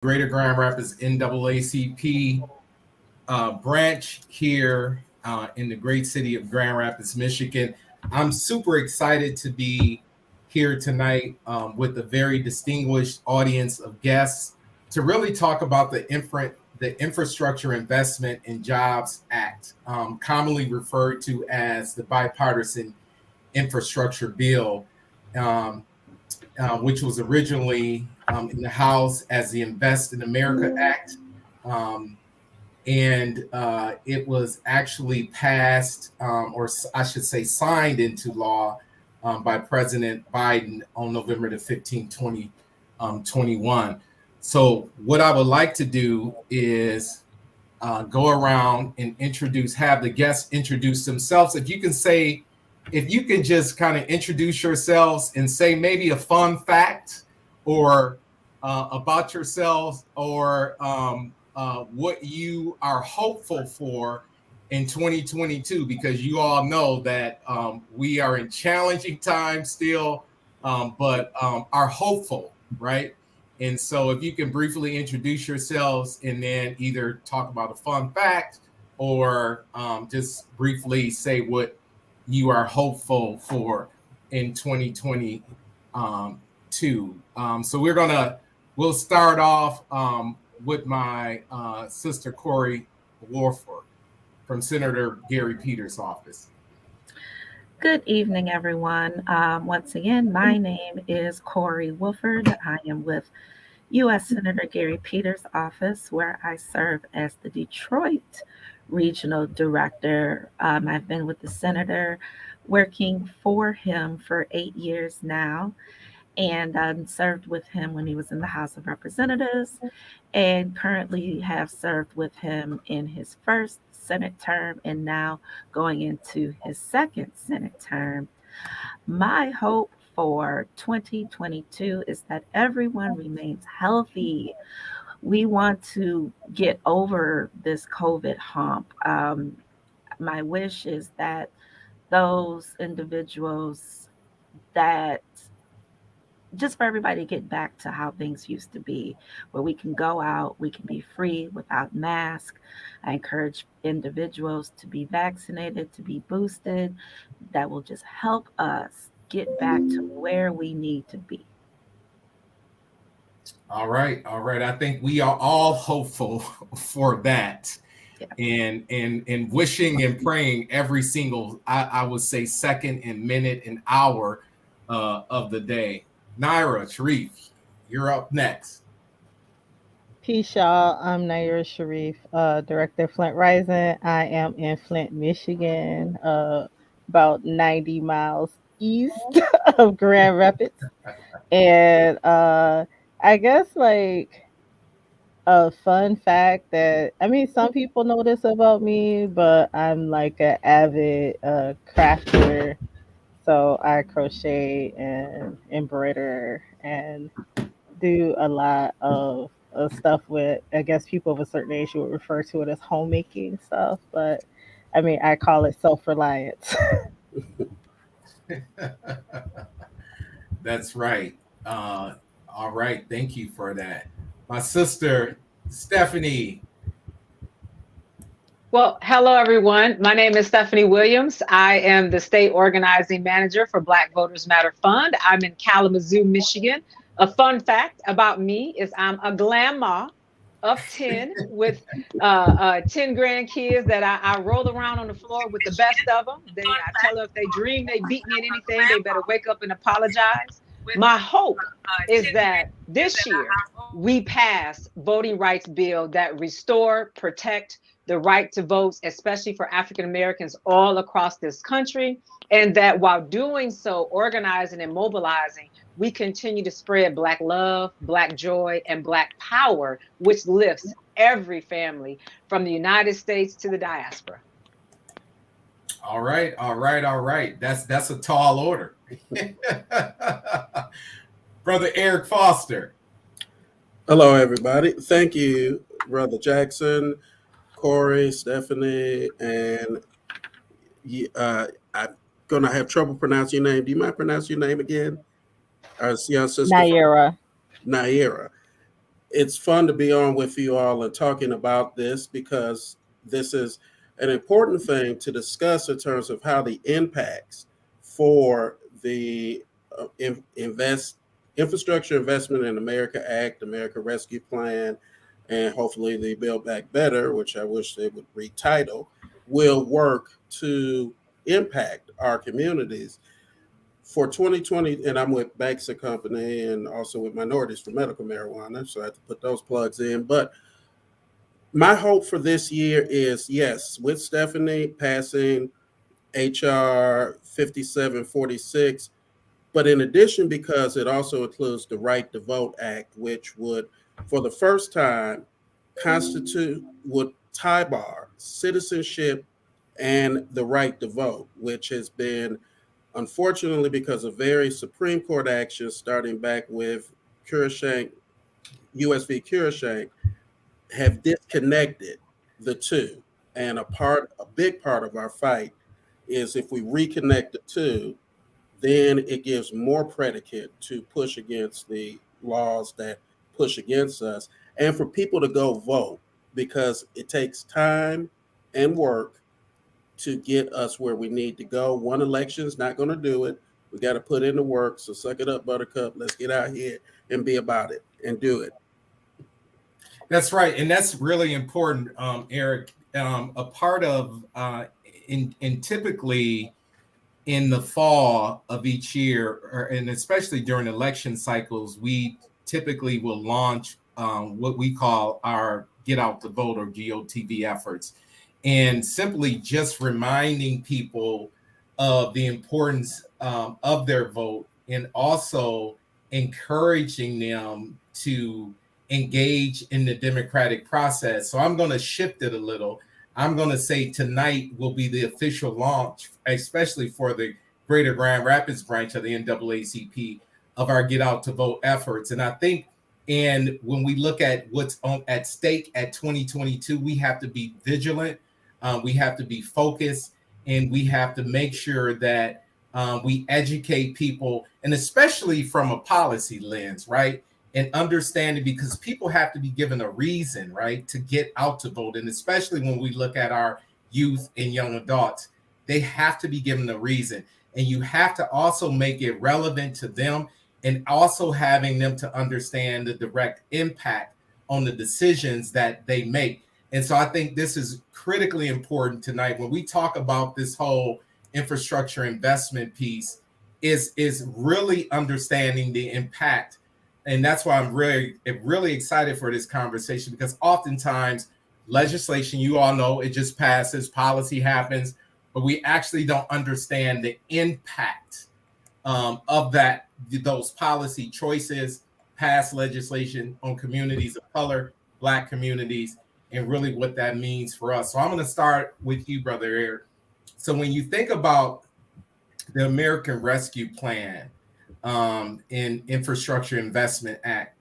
Greater Grand Rapids NAACP branch here in the great city of Grand Rapids, Michigan. I'm super excited to be here tonight with a very distinguished audience of guests to really talk about the Infrastructure Investment and Jobs Act, commonly referred to as the Bipartisan Infrastructure Bill, which was originally in the House as the Invest in America Act. And it was actually passed, or I should say signed into law by President Biden on November the 15th, 2021. So what I would like to do is go around and have the guests introduce themselves. If you can just kind of introduce yourselves and say maybe a fun fact or about yourselves, or what you are hopeful for in 2022, because you all know that we are in challenging times still, but are hopeful, right? And so if you can briefly introduce yourselves and then either talk about a fun fact or just briefly say what you are hopeful for in 2022. So we'll start off with my sister Corey Warford from Senator Gary Peters' office. Good evening, everyone. Once again, my name is Corey Wolford. I am with U.S. Senator Gary Peters' office, where I serve as the Detroit Regional Director. I've been with the Senator working for him for 8 years now, and served with him when he was in the House of Representatives, and currently have served with him in his first Senate term and now going into his second Senate term. My hope for 2022 is that everyone remains healthy. We want to get over this COVID hump. My wish is that those individuals that just for everybody to get back to how things used to be, where we can go out, we can be free without masks. I encourage individuals to be vaccinated, to be boosted. That will just help us get back to where we need to be. All right. I think we are all hopeful for that. Yeah. And wishing and praying every single, I would say, second and minute and hour of the day. Naira Sharif, you're up next. Peace, y'all. I'm Naira Sharif, Director of Flint Rising. I am in Flint, Michigan, about 90 miles east of Grand Rapids. And I guess like a fun fact that, some people know this about me, but I'm like an avid crafter. So I crochet and embroider and do a lot of stuff with, I guess people of a certain age would refer to it as homemaking stuff, but I call it self-reliance. That's right. All right. Thank you for that. My sister, Stephanie. Well, hello, everyone. My name is Stephanie Williams. I am the state organizing manager for Black Voters Matter Fund. I'm in Kalamazoo, Michigan. A fun fact about me is I'm a grandma of 10 with 10 grandkids that I roll around on the floor with the best of them. I tell them if they dream they beat me at anything, they better wake up and apologize. My hope is that this year we pass voting rights bill that restore, protect the right to vote, especially for African Americans all across this country. And that while doing so, organizing and mobilizing, we continue to spread Black love, Black joy, and Black power, which lifts every family from the United States to the diaspora. All right. That's a tall order. Brother Eric Foster. Hello, everybody. Thank you, Brother Jackson, Corey, Stephanie, and I'm going to have trouble pronouncing your name. Do you mind pronouncing your name again? Our sister Naira. Naira. It's fun to be on with you all and talking about this, because this is an important thing to discuss in terms of how the impacts for the Infrastructure Investment in America Act, America Rescue Plan, and hopefully the Build Back Better, which I wish they would retitle, will work to impact our communities. For 2020, and I'm with Banks and Company and also with Minorities for Medical Marijuana, so I have to put those plugs in. But my hope for this year is, yes, with Stephanie passing HR 5746, but in addition, because it also includes the Right to Vote Act, which would, for the first time, would tie bar citizenship and the right to vote, which has been, unfortunately, because of various Supreme Court actions, starting back with Kuroshank, US v. Kuroshank, have disconnected the two. And a big part of our fight is, if we reconnect the two, then it gives more predicate to push against the laws that push against us, and for people to go vote, because it takes time and work to get us where we need to go. One election is not going to do it. We got to put in the work. So suck it up, Buttercup. Let's get out here and be about it and do it. That's right, and that's really important, Eric. A part of in typically in the fall of each year, and especially during election cycles, we typically will launch what we call our Get Out the Vote, or GOTV efforts, and simply just reminding people of the importance of their vote, and also encouraging them to engage in the democratic process. So I'm going to shift it a little. I'm going to say tonight will be the official launch, especially for the Greater Grand Rapids branch of the NAACP, of our Get Out to Vote efforts. And I think, and when we look at what's at stake at 2022, we have to be vigilant, we have to be focused, and we have to make sure that we educate people, and especially from a policy lens, right? And understanding, because people have to be given a reason, right, to get out to vote. And especially when we look at our youth and young adults, they have to be given a reason. And you have to also make it relevant to them, and also having them to understand the direct impact on the decisions that they make. And so I think this is critically important tonight when we talk about this whole infrastructure investment piece, is really understanding the impact. And that's why I'm really excited for this conversation, because oftentimes legislation, you all know, it just passes, policy happens, but we actually don't understand the impact of those policy choices, past legislation on communities of color, Black communities, and really what that means for us. So I'm going to start with you, Brother Eric. So when you think about the American Rescue Plan, in Infrastructure Investment Act,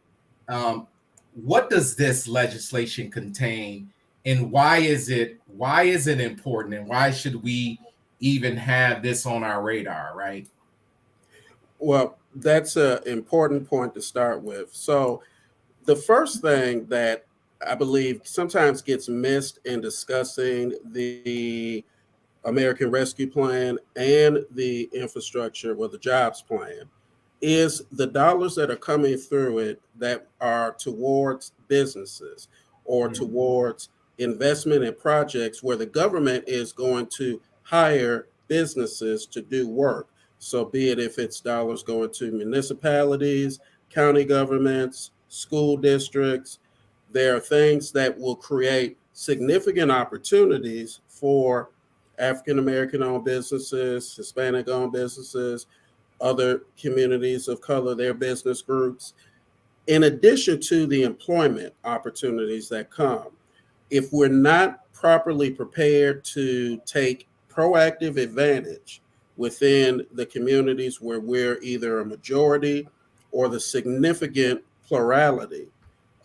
what does this legislation contain, and why is it important, and why should we even have this on our radar, right? Well, that's an important point to start with. So the first thing that I believe sometimes gets missed in discussing the American Rescue Plan and the infrastructure, the jobs plan, is the dollars that are coming through it that are towards businesses or towards investment in projects where the government is going to hire businesses to do work. So be it if it's dollars going to municipalities, county governments, school districts, there are things that will create significant opportunities for African American owned businesses, Hispanic owned businesses, other communities of color, their business groups, in addition to the employment opportunities that come. If we're not properly prepared to take proactive advantage within the communities where we're either a majority or the significant plurality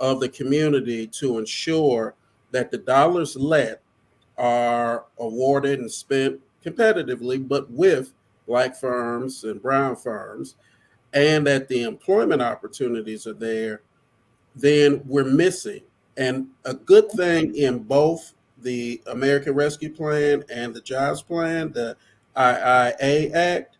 of the community, to ensure that the dollars let are awarded and spent competitively, but with Black firms and brown firms, and that the employment opportunities are there, then we're missing. And a good thing in both the American Rescue Plan and the Jobs Plan, the IIA Act,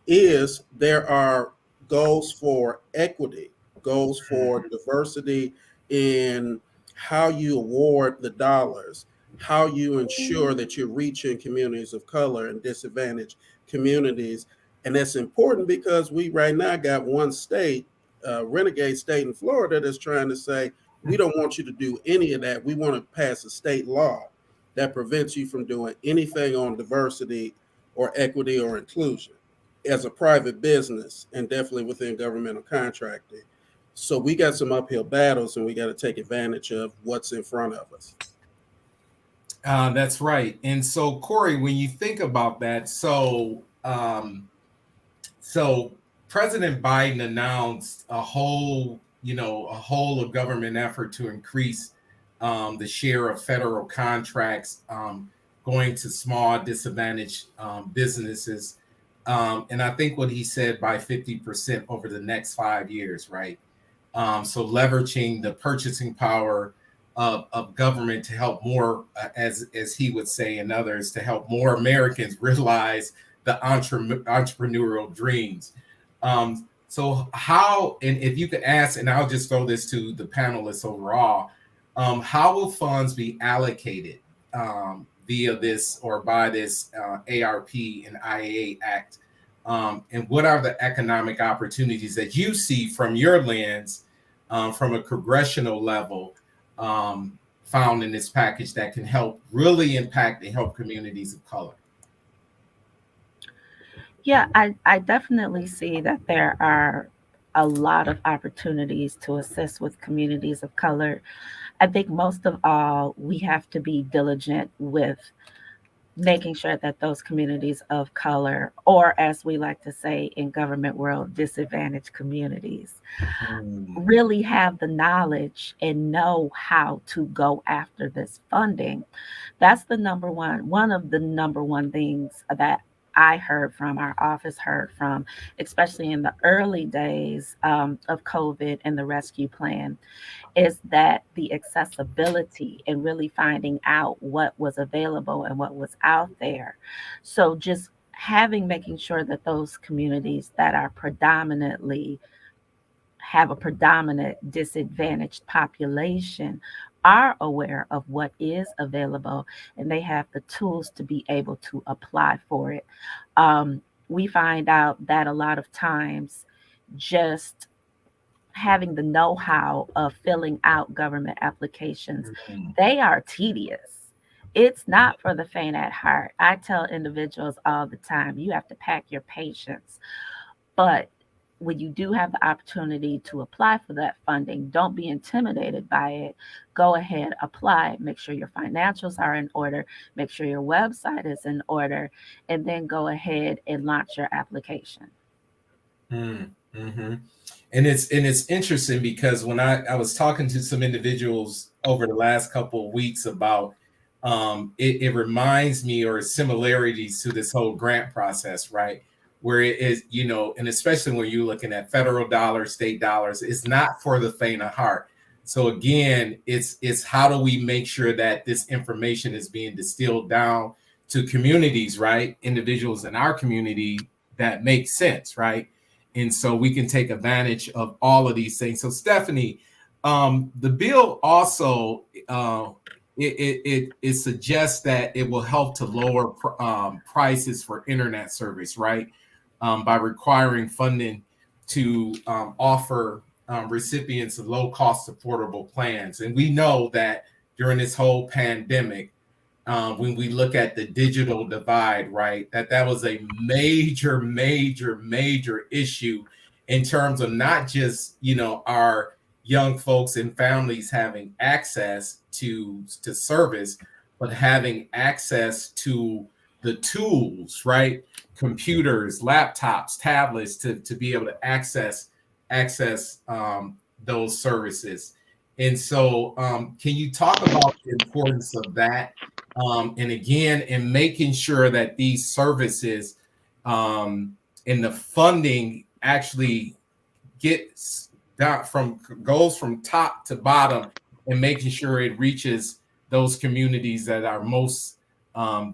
is there are goals for equity, goals for diversity in how you award the dollars, how you ensure that you're reaching communities of color and disadvantaged communities. And that's important because we right now got one state, renegade state in Florida, that's trying to say, we don't want you to do any of that. We want to pass a state law that prevents you from doing anything on diversity or equity or inclusion as a private business, and definitely within governmental contracting. So we got some uphill battles, and we got to take advantage of what's in front of us. That's right. And so, Corey, when you think about that, so President Biden announced a whole of government effort to increase the share of federal contracts going to small disadvantaged businesses. And I think what he said by 50% over the next 5 years, right? So leveraging the purchasing power of government to help more, as he would say, and others, to help more Americans realize the entrepreneurial dreams. So how, and if you could ask, and I'll just throw this to the panelists overall, how will funds be allocated via this or by this ARP and IAA Act? And what are the economic opportunities that you see from your lens, from a congressional level, found in this package that can help really impact and help communities of color? Yeah, I definitely see that there are a lot of opportunities to assist with communities of color. I think most of all, we have to be diligent with making sure that those communities of color, or as we like to say in government world, disadvantaged communities, really have the knowledge and know how to go after this funding. That's one of the number one things that I heard from, our office heard from, especially in the early days of COVID and the rescue plan, is that the accessibility and really finding out what was available and what was out there. So just making sure that those communities that are have a predominant disadvantaged population are aware of what is available and they have the tools to be able to apply for it. We find out that a lot of times just having the know-how of filling out government applications, they are tedious. It's not for the faint at heart. I tell individuals all the time, you have to pack your patience. But when you do have the opportunity to apply for that funding, don't be intimidated by it. Go ahead, apply, make sure your financials are in order, make sure your website is in order, and then go ahead and launch your application. Mm-hmm. And it's interesting because when I was talking to some individuals over the last couple of weeks about it reminds me, or similarities to this whole grant process, right? Where it is, and especially when you're looking at federal dollars, state dollars, it's not for the faint of heart. So again, it's how do we make sure that this information is being distilled down to communities, right? Individuals in our community that make sense, right? And so we can take advantage of all of these things. So Stephanie, the bill also, it suggests that it will help to lower prices for internet service, right? By requiring funding to offer recipients of low-cost affordable plans. And we know that during this whole pandemic, when we look at the digital divide, right, that was a major issue in terms of not just, our young folks and families having access to service, but having access to the tools, right? Computers, laptops, tablets to be able to access those services. And so can you talk about the importance of that? And again, in making sure that these services and the funding actually gets goes from top to bottom and making sure it reaches those communities that are most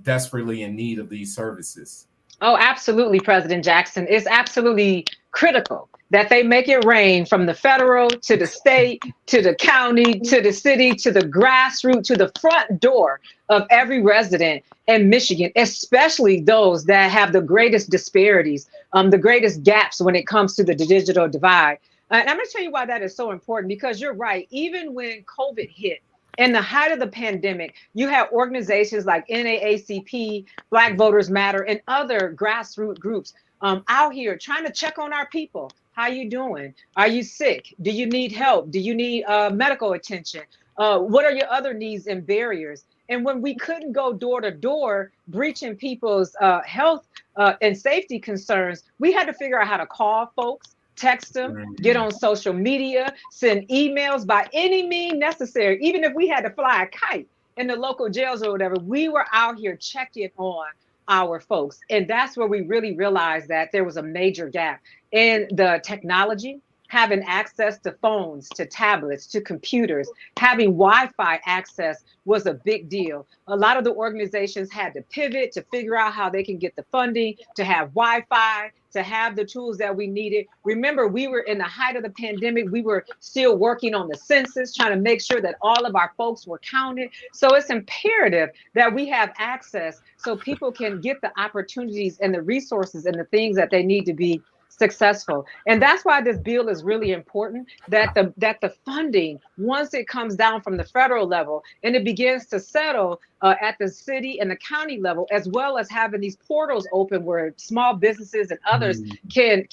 desperately in need of these services. Oh, absolutely, President Jackson. It's absolutely critical that they make it rain from the federal to the state to the county to the city to the grassroots to the front door of every resident in Michigan, especially those that have the greatest disparities, the greatest gaps when it comes to the digital divide. And I'm going to tell you why that is so important, because you're right. Even when COVID hit, in the height of the pandemic, you have organizations like NAACP, Black Voters Matter, and other grassroots groups out here trying to check on our people. How you doing? Are you sick? Do you need help? Do you need medical attention? What are your other needs and barriers? And when we couldn't go door to door, breaching people's health and safety concerns, we had to figure out how to call folks, text them, get on social media, send emails by any means necessary. Even if we had to fly a kite in the local jails or whatever, we were out here checking on our folks. And that's where we really realized that there was a major gap in the technology, having access to phones, to tablets, to computers, having Wi-Fi access was a big deal. A lot of the organizations had to pivot to figure out how they can get the funding to have Wi-Fi, to have the tools that we needed. Remember, we were in the height of the pandemic. We were still working on the census, trying to make sure that all of our folks were counted. So it's imperative that we have access so people can get the opportunities and the resources and the things that they need to be successful. And that's why this bill is really important, that the funding, once it comes down from the federal level and it begins to settle at the city and the county level, as well as having these portals open where small businesses and others can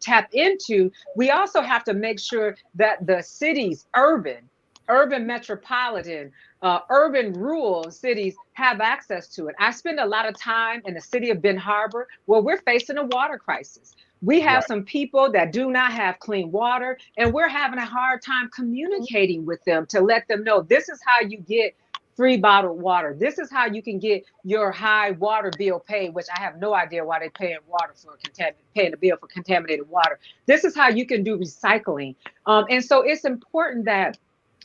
tap into, we also have to make sure that the cities, urban, metropolitan, urban, rural cities have access to it. I spend a lot of time in the city of Ben Harbor where we're facing a water crisis. We have some people that do not have clean water, and we're having a hard time communicating with them to let them know this is how you get free bottled water. This is how you can get your high water bill paid, which I have no idea why they're paying paying the bill for contaminated water. This is how you can do recycling. And so it's important that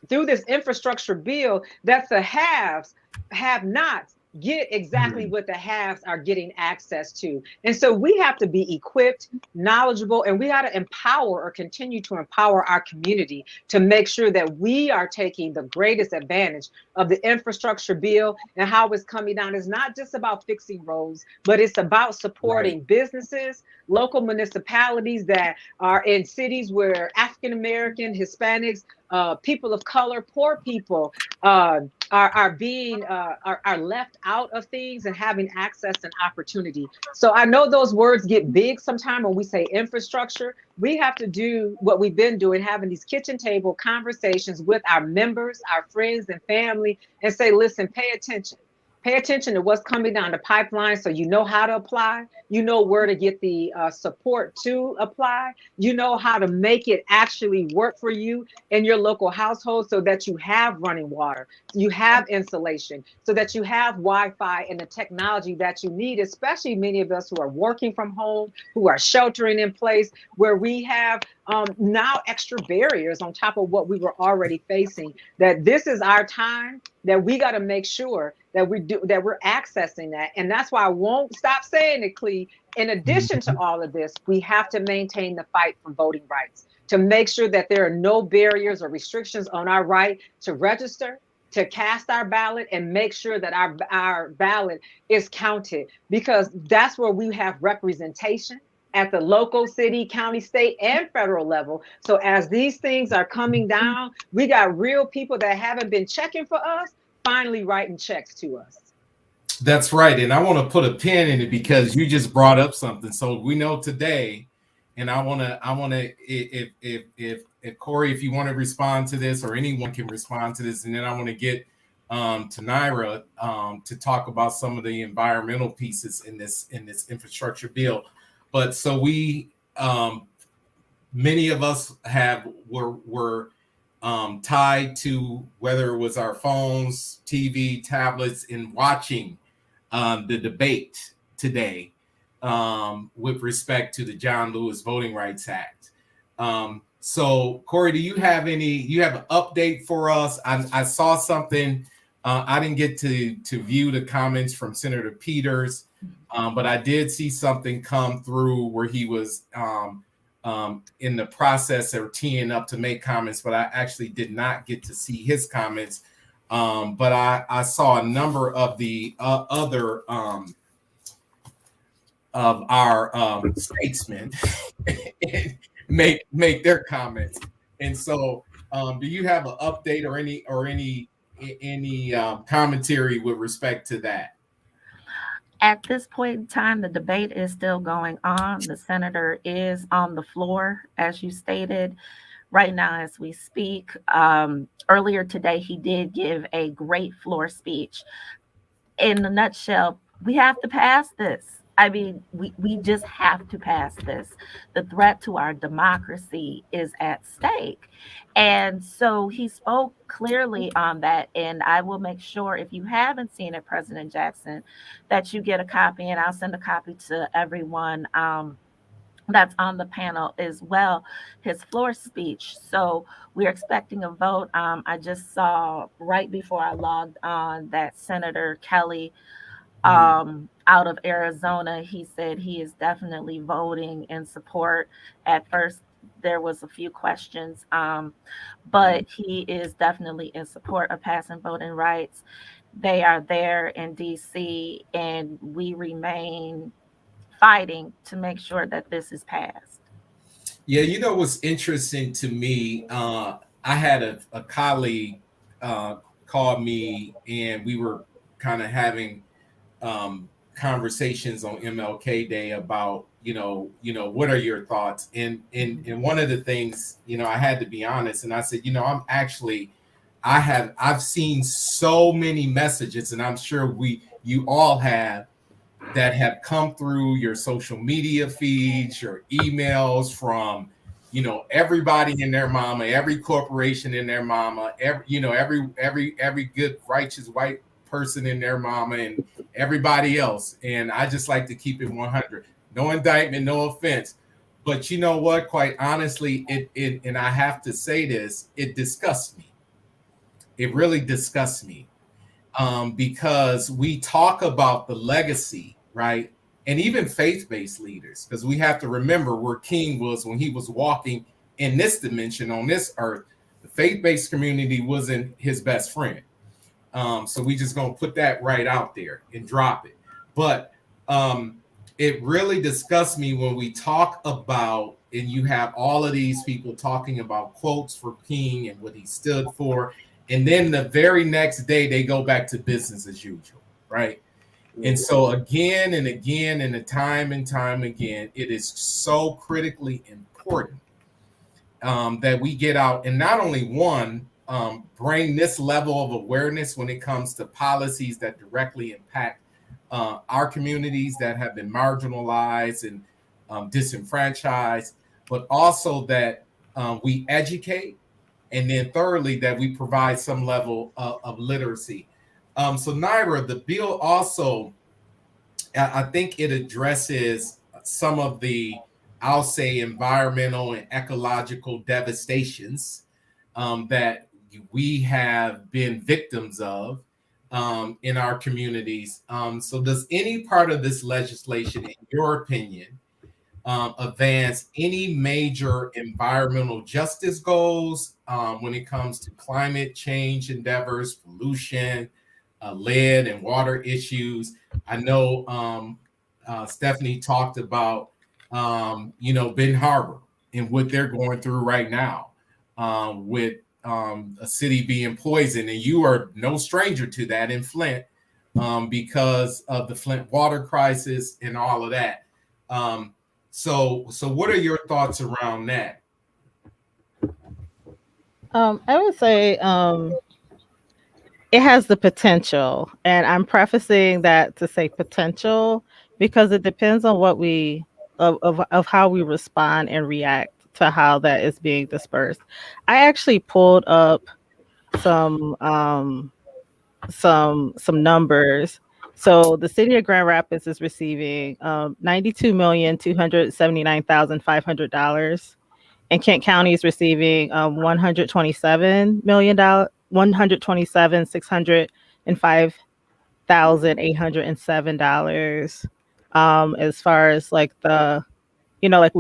through this infrastructure bill that the haves, have nots, get exactly what the haves are getting access to. And so we have to be equipped, knowledgeable, and we got to empower or continue to empower our community to make sure that we are taking the greatest advantage of the infrastructure bill and how it's coming down. It's not just about fixing roads, but it's about supporting businesses, local municipalities that are in cities where African American, Hispanics, people of color, poor people are being are left out of things and having access and opportunity. So I know those words get big sometimes when we say infrastructure. We have to do what we've been doing, having these kitchen table conversations with our members, our friends and family, and say, listen, pay attention. Pay attention to what's coming down the pipeline so you know how to apply, you know where to get the support to apply, you know how to make it actually work for you in your local household so that you have running water, you have insulation, so that you have Wi-Fi and the technology that you need, especially many of us who are working from home, who are sheltering in place, where we have now extra barriers on top of what we were already facing, that this is our time, that we got to make sure that we're accessing that. And that's why I won't stop saying it, Clee. In addition to all of this, we have to maintain the fight for voting rights, to make sure that there are no barriers or restrictions on our right to register, to cast our ballot, and make sure that our ballot is counted, because that's where we have representation at the local, city, county, state, and federal level. So as these things are coming down, we got real people that haven't been checking for us finally writing checks to us. That's right. And I want to put a pin in it because you just brought up something. So we know today, and I want to, if Corey, if you want to respond to this, or anyone can respond to this, and then I want to get to Naira to talk about some of the environmental pieces in this infrastructure bill. But so we, many of us were tied to, whether it was our phones, TV, tablets, in watching the debate today with respect to the John Lewis Voting Rights Act. So, Corey, do you have an update for us? I saw something. I didn't get to view the comments from Senator Peters, but I did see something come through where he was in the process of teeing up to make comments, but I actually did not get to see his comments. But I saw a number of the other of our statesmen make their comments. And so, do you have an update or any commentary with respect to that? At this point in time, the debate is still going on. The senator is on the floor, as you stated, right now as we speak. Earlier today, he did give a great floor speech. In a nutshell, we have to pass this. I mean, we just have to pass this. The threat to our democracy is at stake. And so he spoke clearly on that. And I will make sure, if you haven't seen it, President Jackson, that you get a copy, and I'll send a copy to everyone that's on the panel as well, his floor speech. So we're expecting a vote. I just saw right before I logged on that Senator Kelly out of Arizona, he said he is definitely voting in support. At first, there was a few questions, but he is definitely in support of passing voting rights. They are there in DC, and we remain fighting to make sure that this is passed. Yeah, you know what's interesting to me? I had a colleague call me, and we were kind of having conversations on MLK Day about what are your thoughts? And one of the things, I had to be honest, and I said, I've seen so many messages, and I'm sure you all have, that have come through your social media feeds, your emails from, everybody and their mama, every corporation in their mama, every good righteous white person in their mama, and everybody else. And I just like to keep it 100. No indictment, no offense. But you know what? Quite honestly, it and I have to say this, it disgusts me. It really disgusts me. Because we talk about the legacy, right? And even faith-based leaders, because we have to remember where King was when he was walking in this dimension on this earth. The faith-based community wasn't his best friend. So we just gonna put that right out there and drop it. But it really disgusts me when we talk about, and you have all of these people talking about quotes for King and what he stood for. And then the very next day, they go back to business as usual, right? And so again and again, and time again, it is so critically important that we get out and not only bring this level of awareness when it comes to policies that directly impact our communities that have been marginalized and disenfranchised, but also that we educate. And then thirdly, that we provide some level of literacy. So Naira, the bill also, I think it addresses some of the, I'll say, environmental and ecological devastations that we have been victims of in our communities. So does any part of this legislation, in your opinion, advance any major environmental justice goals when it comes to climate change endeavors, pollution, lead and water issues? I know Stephanie talked about, Ben Harbor and what they're going through right now with a city being poisoned. And you are no stranger to that in Flint because of the Flint water crisis and all of that. So what are your thoughts around that? I would say it has the potential, and I'm prefacing that to say potential because it depends on what of how we respond and react to how that is being dispersed. I actually pulled up some numbers. So the city of Grand Rapids is receiving $92,279,500 and Kent County is receiving $127 million, 127,605,807. As far as like the, like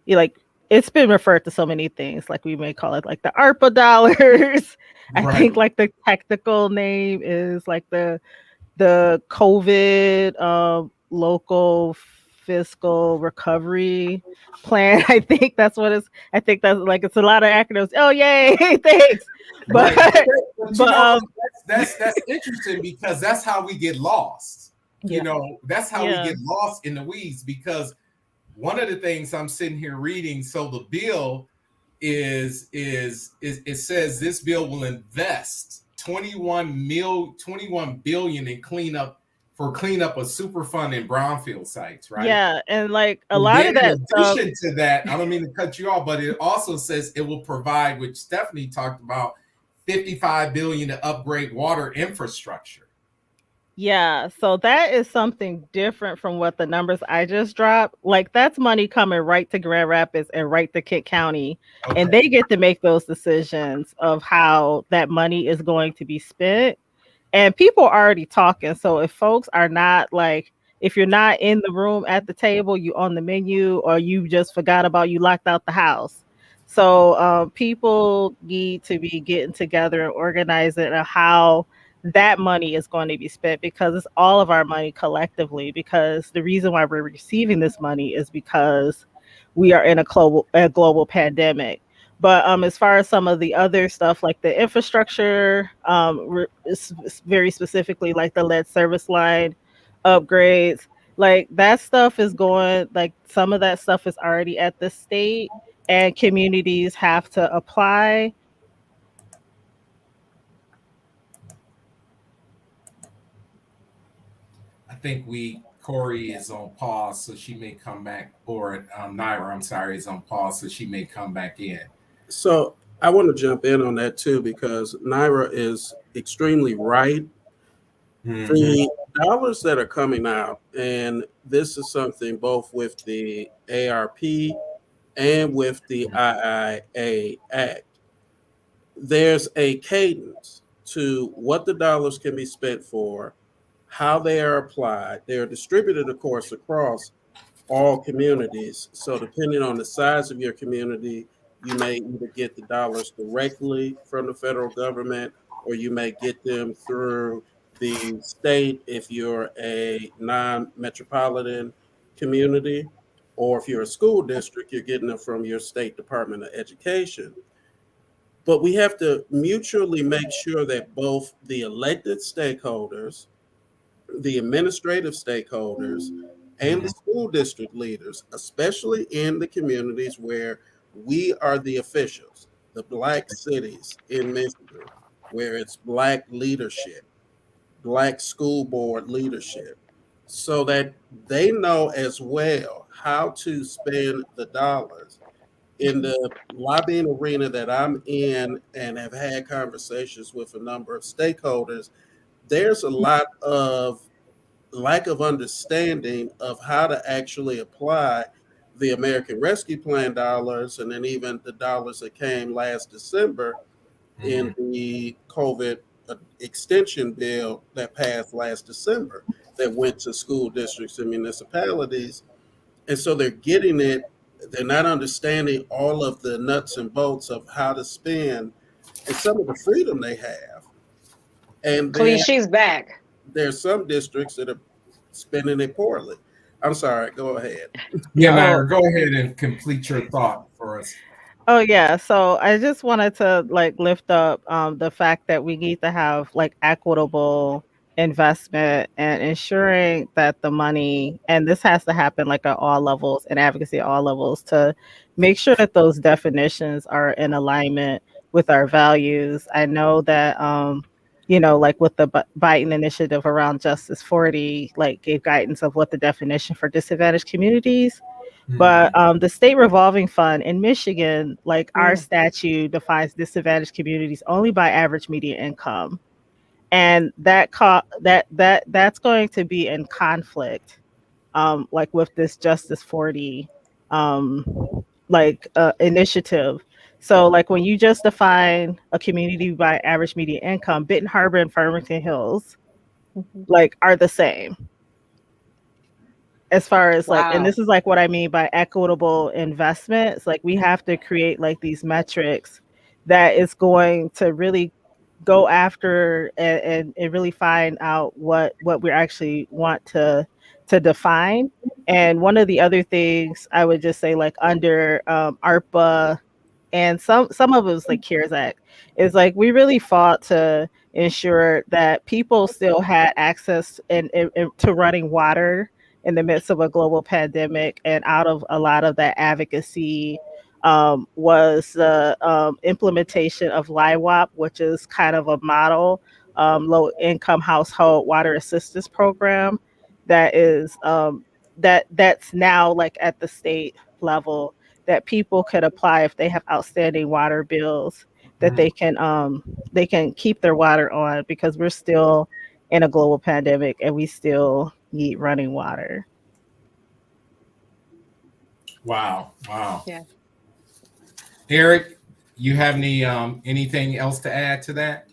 like it's been referred to so many things, like we may call it like the ARPA dollars. I Right. think like the technical name is like the COVID local fiscal recovery plan. I think that's what it's. I think that's like it's a lot of acronyms. Oh yay, thanks. But Right. but that's interesting because that's how we get lost. Yeah. That's how we Yeah. get lost in the weeds, because one of the things I'm sitting here reading, so the bill is it says this bill will invest 21 billion in cleanup of Superfund and brownfield sites, right? Yeah, and like a And lot then of that in stuff. addition to that, I don't mean to cut you off, but it also says it will provide, which Stephanie talked about, 55 billion to upgrade water infrastructure. Yeah, so that is something different from what the numbers I just dropped. Like that's money coming right to Grand Rapids and right to Kent County, Okay. and they get to make those decisions of how that money is going to be spent. And people are already talking. So if folks are not like, if you're not in the room at the table, you on the menu, or you just forgot about, you locked out the house. So people need to be getting together and organizing on how that money is going to be spent, because it's all of our money collectively. Because the reason why we're receiving this money is because we are in a global pandemic. But as far as some of the other stuff, like the infrastructure, very specifically like the lead service line upgrades, like that stuff is going, like some of that stuff is already at the state, and communities have to apply. I think Corey is on pause, so she may come back, or Naira, I'm sorry, is on pause, so she may come back in. So I want to jump in on that too, because Naira is extremely right. Mm-hmm. The dollars that are coming out, and this is something both with the ARP and with the IIA Act, there's a cadence to what the dollars can be spent for, how they are applied. They are distributed, of course, across all communities. So depending on the size of your community, you may either get the dollars directly from the federal government, or you may get them through the state if you're a non-metropolitan community, or if you're a school district, you're getting them from your state Department of Education. But we have to mutually make sure that both the elected stakeholders, the administrative stakeholders, and the school district leaders, especially in the communities where we are the officials, the Black cities in Michigan, where it's Black leadership, Black school board leadership, so that they know as well how to spend the dollars. In the lobbying arena that I'm in and have had conversations with a number of stakeholders, there's a lot of lack of understanding of how to actually apply the American Rescue Plan dollars, and then even the dollars that came last December in the COVID extension bill that passed last December that went to school districts and municipalities. And so they're getting it, they're not understanding all of the nuts and bolts of how to spend and some of the freedom they have. And then She's back. there's some districts that are spending it poorly. I'm sorry, go ahead. Yeah, Naira, go ahead and complete your thought for us. Oh yeah, so I just wanted to like lift up the fact that we need to have like equitable investment and ensuring that the money, and this has to happen like at all levels and advocacy at all levels, to make sure that those definitions are in alignment with our values. I know that like with the Biden initiative around Justice 40, like gave guidance of what the definition for disadvantaged communities. But the state revolving fund in Michigan, like our statute defines disadvantaged communities only by average median income, and that's going to be in conflict, like with this Justice 40 initiative. So like when you just define a community by average median income, Benton Harbor and Farmington Hills like are the same as far as like, and Wow. this is like what I mean by equitable investments. Like we have to create like these metrics that is going to really go after and really find out what we actually want to define. And one of the other things I would just say, like under ARPA, and some of it was like CARES Act, is like we really fought to ensure that people still had access and to running water in the midst of a global pandemic. And out of a lot of that advocacy was the implementation of LIWAP, which is kind of a model low income household water assistance program that is that's now like at the state level, that people could apply if they have outstanding water bills, that they can keep their water on, because we're still in a global pandemic and we still need running water. Wow. Yeah. Eric, you have anything else to add to that?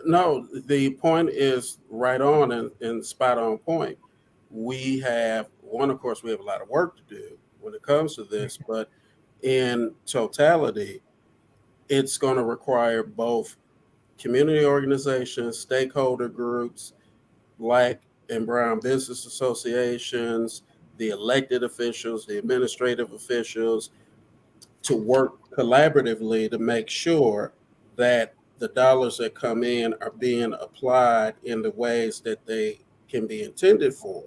No, the point is right on and spot on point. We have one, of course, we have a lot of work to do when it comes to this, but in totality, it's going to require both community organizations, stakeholder groups, Black and Brown business associations, the elected officials, the administrative officials, to work collaboratively to make sure that the dollars that come in are being applied in the ways that they can be intended for.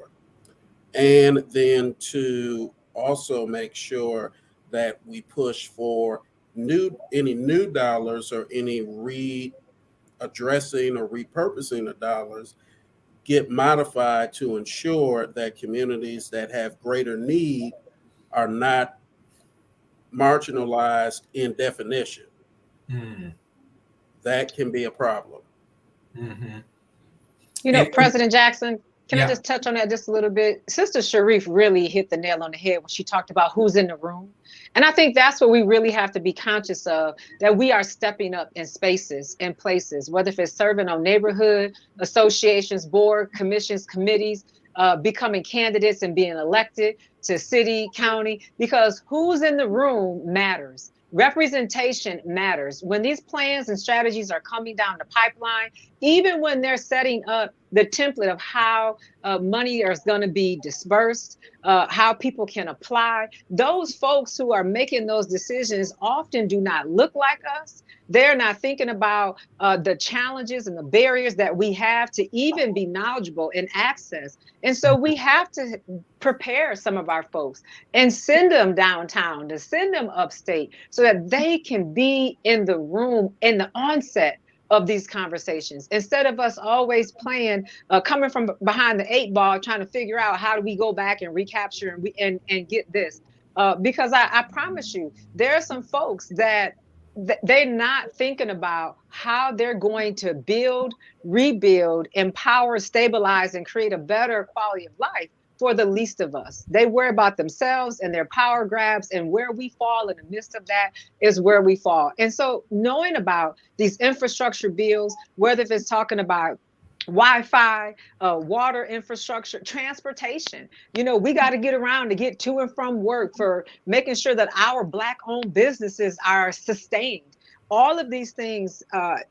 And then to also make sure that we push for any new dollars or any readdressing or repurposing of dollars get modified to ensure that communities that have greater need are not marginalized in definition. Mm. That can be a problem. Mm-hmm. You know, President Jackson, can I Yeah. just touch on that just a little bit? Sister Sharif really hit the nail on the head when she talked about who's in the room. And I think that's what we really have to be conscious of, that we are stepping up in spaces and places, whether if it's serving on neighborhood associations, board, commissions, committees, becoming candidates and being elected to city, county, because who's in the room matters. Representation matters. When these plans and strategies are coming down the pipeline, even when they're setting up the template of how money is going to be dispersed, how people can apply, those folks who are making those decisions often do not look like us. They're not thinking about the challenges and the barriers that we have to even be knowledgeable and access. And so we have to prepare some of our folks and send them downtown, to send them upstate, so that they can be in the room in the onset of these conversations, instead of us always playing, coming from behind the 8 ball, trying to figure out how do we go back and recapture and get this. Because I promise you, there are some folks that they're not thinking about how they're going to build, rebuild, empower, stabilize, and create a better quality of life for the least of us. They worry about themselves and their power grabs, and where we fall in the midst of that is where we fall. And so knowing about these infrastructure bills, whether if it's talking about Wi-Fi, water infrastructure, transportation, we got to get around to get to and from work, for making sure that our Black-owned businesses are sustained. All of these things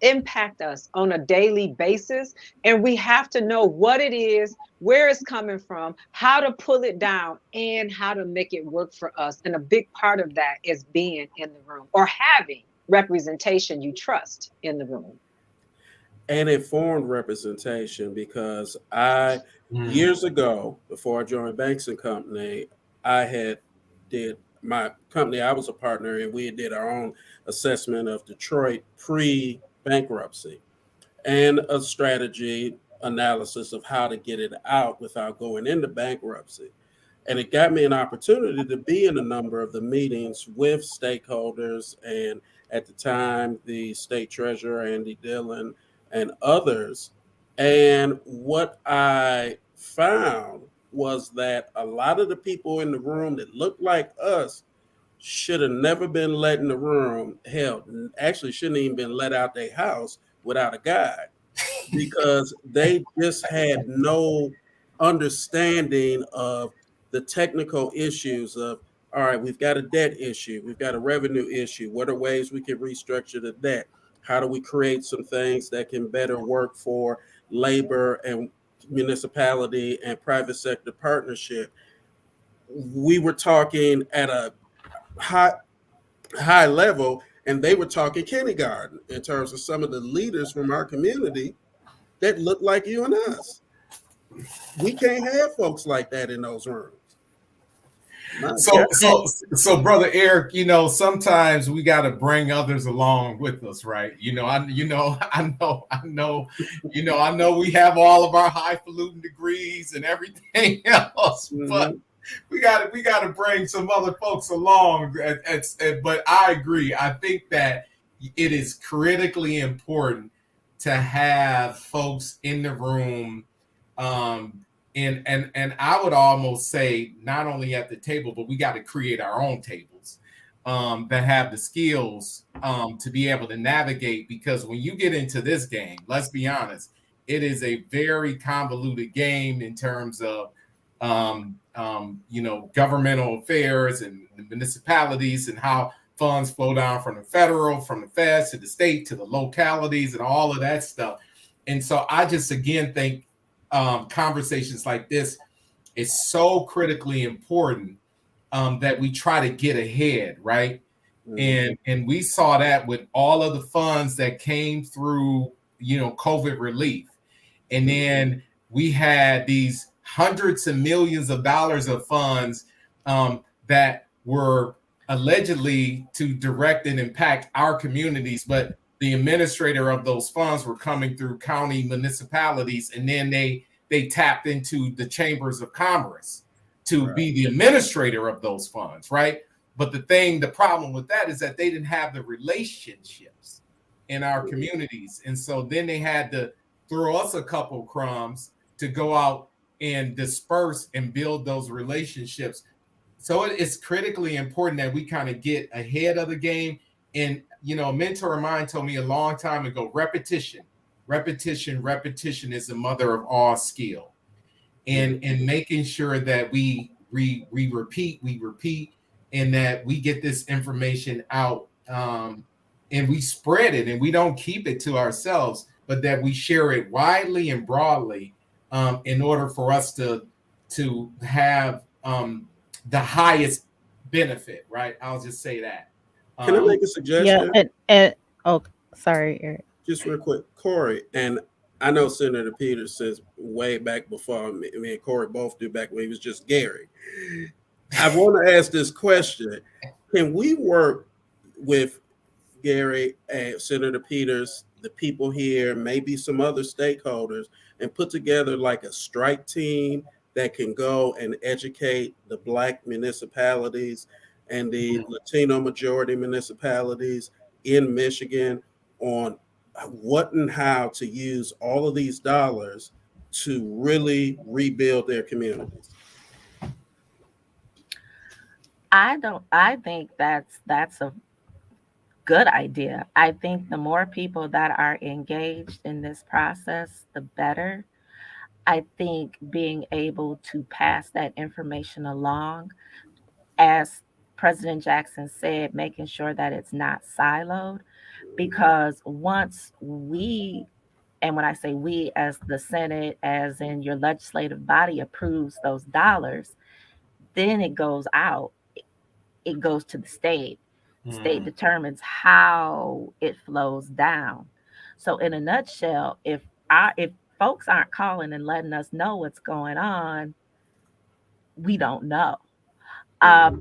impact us on a daily basis, and we have to know what it is, where it's coming from, how to pull it down, and how to make it work for us. And a big part of that is being in the room, or having representation you trust in the room. And informed representation, because years ago, before I joined Banks and Company, I did my company, I was a partner, and we did our own assessment of Detroit pre-bankruptcy and a strategy analysis of how to get it out without going into bankruptcy. And it got me an opportunity to be in a number of the meetings with stakeholders, and at the time, the state treasurer, Andy Dillon, and others. And what I found was that a lot of the people in the room that looked like us should have never been let in the room. Hell, actually shouldn't even been let out their house without a guide, because they just had no understanding of the technical issues of, all right, we've got a debt issue, we've got a revenue issue. What are ways we can restructure the debt? How do we create some things that can better work for labor and municipality and private sector partnership? We were talking at a high level, and they were talking kindergarten in terms of some of the leaders from our community that look like you and us. We can't have folks like that in those rooms. So, brother Eric, sometimes we got to bring others along with us, right? I know we have all of our highfalutin degrees and everything else, but we got to bring some other folks along. But I agree. I think that it is critically important to have folks in the room. And I would almost say not only at the table, but we got to create our own tables that have the skills to be able to navigate. Because when you get into this game, let's be honest, it is a very convoluted game in terms of governmental affairs and the municipalities and how funds flow down from the federal, from the feds to the state to the localities and all of that stuff. And so I just again think conversations like this is so critically important that we try to get ahead, right? And we saw that with all of the funds that came through, COVID relief. And then we had these hundreds of millions of dollars of funds that were allegedly to direct and impact our communities, but the administrator of those funds were coming through county municipalities, and then they tapped into the chambers of commerce to be the administrator of those funds, right? But the problem with that is that they didn't have the relationships in our communities. And so then they had to throw us a couple crumbs to go out and disperse and build those relationships. So it's critically important that we kind of get ahead of the game. And, a mentor of mine told me a long time ago, repetition is the mother of all skill. And making sure that we repeat, and that we get this information out and we spread it, and we don't keep it to ourselves, but that we share it widely and broadly in order for us to have the highest benefit, right? I'll just say that. Can I make a suggestion? Yeah, sorry, Eric. Just real quick, Corey, and I know Senator Peters says way back before me and Corey both do, back when he was just Gary. I want to ask this question. Can we work with Gary and Senator Peters, the people here, maybe some other stakeholders, and put together like a strike team that can go and educate the Black municipalities and the Latino majority municipalities in Michigan on what and how to use all of these dollars to really rebuild their communities? I think that's a good idea. I think the more people that are engaged in this process, the better. I think being able to pass that information along, as President Jackson said, making sure that it's not siloed, because once we, and when I say we, as the Senate, as in your legislative body, approves those dollars, then it goes out. It goes to the state. The state determines how it flows down. So in a nutshell, if folks aren't calling and letting us know what's going on, we don't know.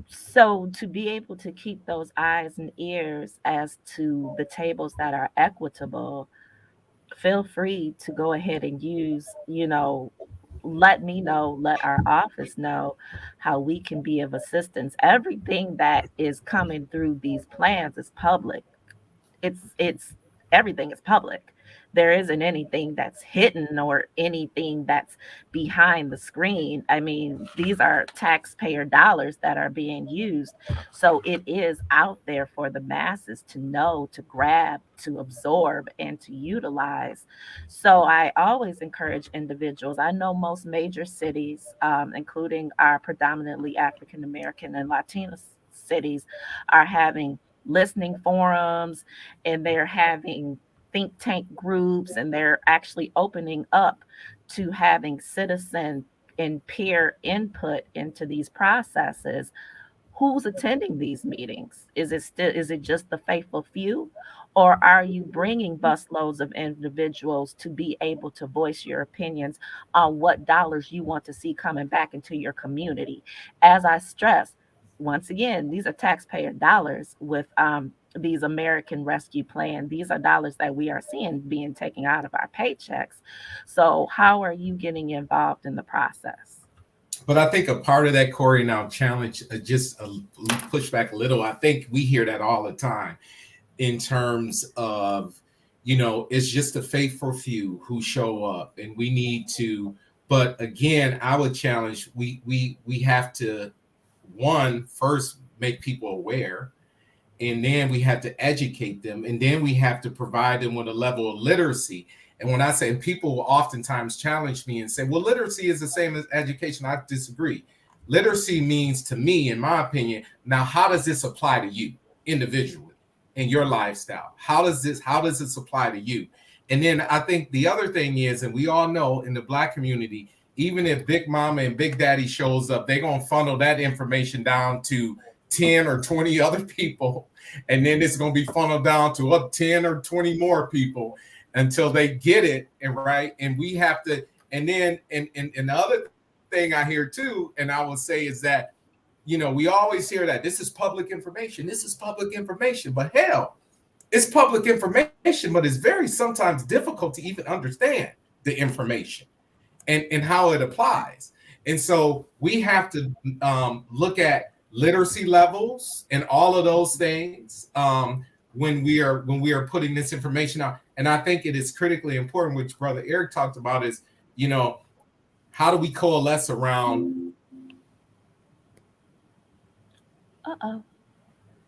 So to be able to keep those eyes and ears as to the tables that are equitable, feel free to go ahead and use, let me know, let our office know how we can be of assistance. Everything that is coming through these plans is public. It's everything is public. there isn't anything that's hidden or anything that's behind the screen. I mean, these are taxpayer dollars that are being used. So it is out there for the masses to know, to grab, to absorb, and to utilize. So I always encourage individuals. I know most major cities, including our predominantly African American and Latino cities, are having listening forums, and they're having think tank groups, and they're actually opening up to having citizen and peer input into these processes. Who's attending these meetings? Is it just the faithful few, or are you bringing busloads of individuals to be able to voice your opinions on what dollars you want to see coming back into your community? As I stress, once again, these are taxpayer dollars with these American Rescue Plan. These are dollars that we are seeing being taken out of our paychecks. So how are you getting involved in the process? But I think a part of that, Corey, now challenge, just push back a little. I think we hear that all the time in terms of, it's just a faithful few who show up, and we need to. But again, I would challenge. We have to, first make people aware, and then we have to educate them, and then we have to provide them with a level of literacy. And when I say, and people will oftentimes challenge me and say, well, literacy is the same as education. I disagree. Literacy means, to me, in my opinion, now, how does this apply to you individually in your lifestyle? How does this apply to you? And then I think the other thing is, and we all know in the Black community, even if Big Mama and Big Daddy shows up, they're going to funnel that information down to 10 or 20 other people. And then it's going to be funneled down to up 10 or 20 more people until they get it. And right. And we have to, and then, and the other thing I hear too, and I will say is that, we always hear that this is public information. This is public information, but hell, it's public information, but it's very sometimes difficult to even understand the information and how it applies. And so we have to look at literacy levels and all of those things when we are putting this information out. And I think it is critically important, which Brother Eric talked about, is, how do we coalesce around? Uh-oh.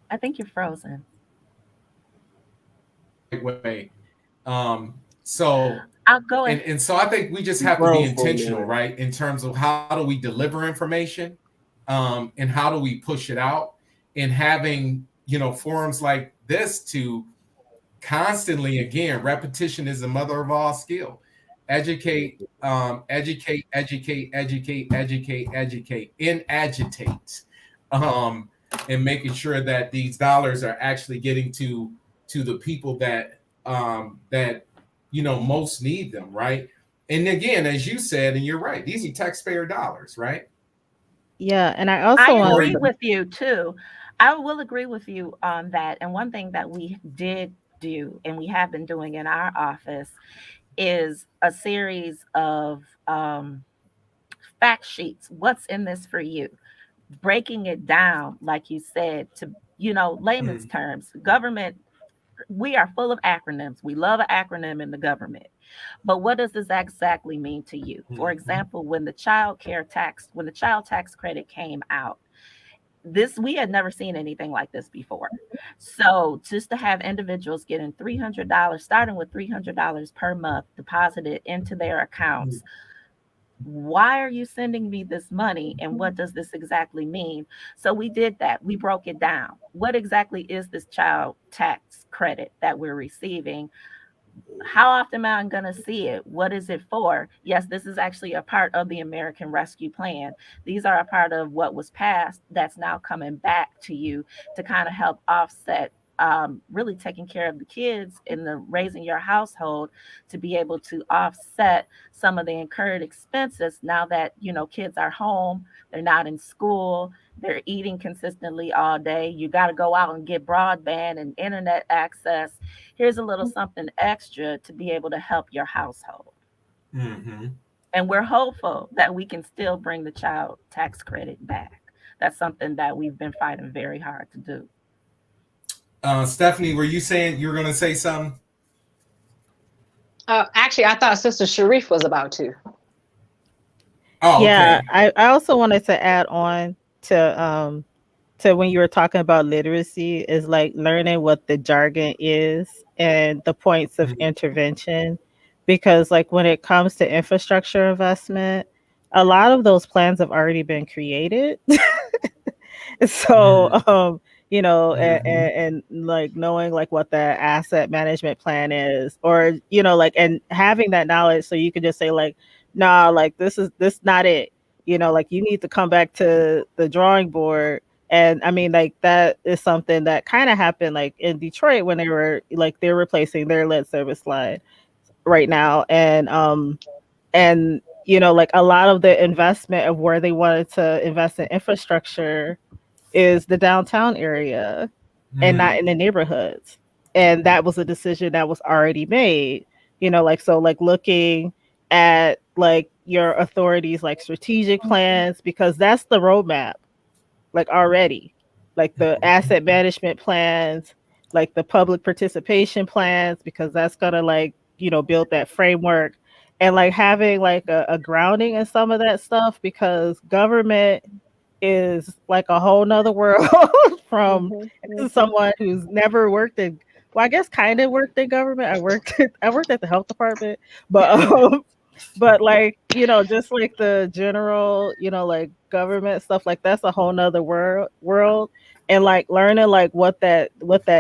I think you're frozen. Way. So I'll go ahead. And so I think we just have to be intentional, right? In terms of how do we deliver information, and how do we push it out, and having, forums like this to constantly, again, repetition is the mother of all skill. Educate, educate, and agitate, and making sure that these dollars are actually getting to the people that most need them, right? And again, as you said, and you're right, these are taxpayer dollars, right? Yeah, and I also agree with you too. I will agree with you on that. And one thing that we did do, and we have been doing in our office, is a series of fact sheets. What's in this for you? Breaking it down, like you said, to layman's terms. Government, we are full of acronyms. We love an acronym in the government. But what does this exactly mean to you? For example, when the child tax credit came out, we had never seen anything like this before. So just to have individuals getting $300, starting with $300 per month deposited into their accounts. Why are you sending me this money, and what does this exactly mean? So we did that. We broke it down. What exactly is this child tax credit that we're receiving? How often am I going to see it? What is it for? Yes, this is actually a part of the American Rescue Plan. These are a part of what was passed that's now coming back to you to kind of help offset really taking care of the kids in the raising your household, to be able to offset some of the incurred expenses now that kids are home, they're not in school, they're eating consistently all day. You got to go out and get broadband and internet access. Here's a little something extra to be able to help your household. And we're hopeful that we can still bring the child tax credit back. That's something that we've been fighting very hard to do. Stephanie, were you saying you were going to say something? Actually, I thought Sister Sharif was about to. Oh, Yeah, okay. I also wanted to add on to when you were talking about literacy is like learning what the jargon is and the points of Mhm. intervention, because like when it comes to infrastructure investment, a lot of those plans have already been created. So, Mhm. and like knowing like what the asset management plan is, or, like, and having that knowledge so you could just say like, nah, like this not it, like you need to come back to the drawing board. And I mean, like that is something that kind of happened like in Detroit when they're replacing their lead service line right now. And like a lot of the investment of where they wanted to invest in infrastructure is the downtown area and not Mhm. in the neighborhoods. And that was a decision that was already made, like, so like looking at like your authorities, like strategic plans, because that's the roadmap, like already, like the asset management plans, like the public participation plans, because that's gonna like, build that framework, and like having like a grounding in some of that stuff, because government is like a whole nother world from, Mm-hmm, this is mm-hmm. someone who's never worked in, well, I guess kind of worked in government. I worked at the health department, but but like, just like the general, like government stuff, like that's a whole nother world. And like learning like what that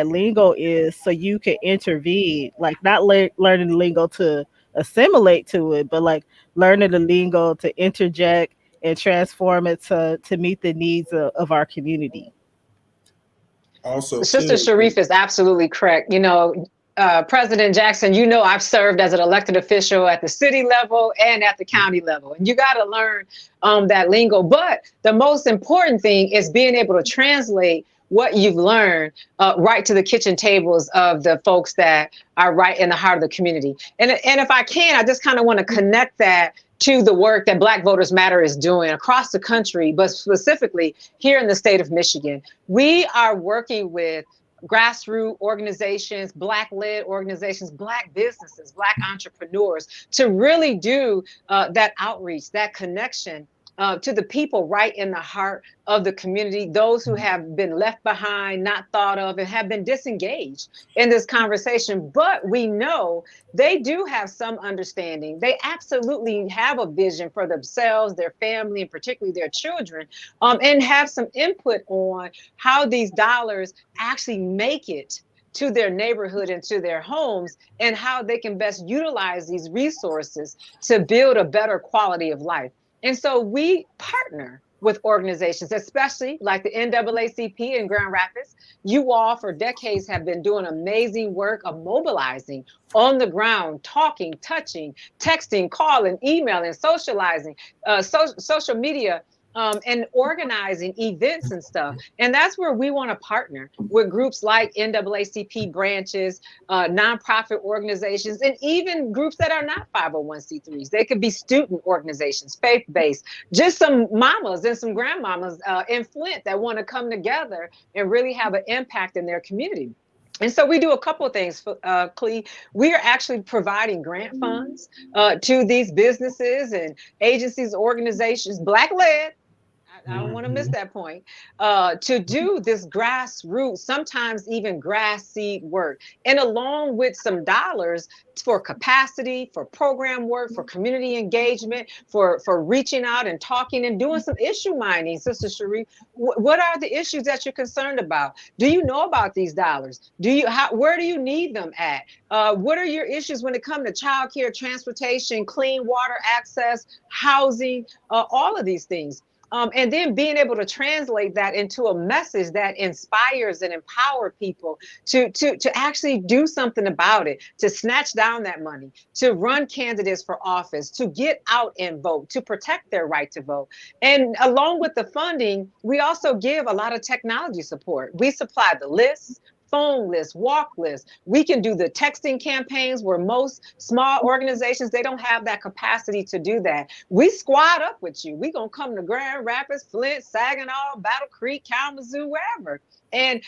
lingo is so you can intervene, like not learning the lingo to assimilate to it, but like learning the lingo to interject and transform it to meet the needs of our community. Also, Sister too, Sharif is absolutely correct. President Jackson, I've served as an elected official at the city level and at the county level. And you got to learn that lingo. But the most important thing is being able to translate what you've learned right to the kitchen tables of the folks that are right in the heart of the community. And if I can, I just kind of want to connect that to the work that Black Voters Matter is doing across the country, but specifically here in the state of Michigan. We are working with grassroots organizations, Black-led organizations, Black businesses, Black entrepreneurs to really do that outreach, that connection to the people right in the heart of the community, those who have been left behind, not thought of, and have been disengaged in this conversation. But we know they do have some understanding. They absolutely have a vision for themselves, their family, and particularly their children, and have some input on how these dollars actually make it to their neighborhood and to their homes, and how they can best utilize these resources to build a better quality of life. And so we partner with organizations, especially like the NAACP in Grand Rapids. You all for decades have been doing amazing work of mobilizing on the ground, talking, touching, texting, calling, emailing, socializing, social media, and organizing events and stuff. And that's where we want to partner with groups like NAACP branches, nonprofit organizations, and even groups that are not 501c3s. They could be student organizations, faith-based, just some mamas and some grandmamas in Flint that want to come together and really have an impact in their community. And so we do a couple of things, Clee. We are actually providing grant funds to these businesses and agencies, organizations, Black-led. I don't want to miss Mhm. that point, to do this grassroots, sometimes even grass seed work. And along with some dollars for capacity, for program work, for community engagement, for reaching out and talking and doing some issue mining, Sister Cherie. What are the issues that you're concerned about? Do you know about these dollars? Where do you need them at? What are your issues when it comes to childcare, transportation, clean water access, housing, all of these things? And then being able to translate that into a message that inspires and empowers people to actually do something about it, to snatch down that money, to run candidates for office, to get out and vote, to protect their right to vote. And along with the funding, we also give a lot of technology support. We supply the lists, phone lists, walk lists. We can do the texting campaigns where most small organizations, they don't have that capacity to do that. We squad up with you. We gonna come to Grand Rapids, Flint, Saginaw, Battle Creek, Kalamazoo, wherever, and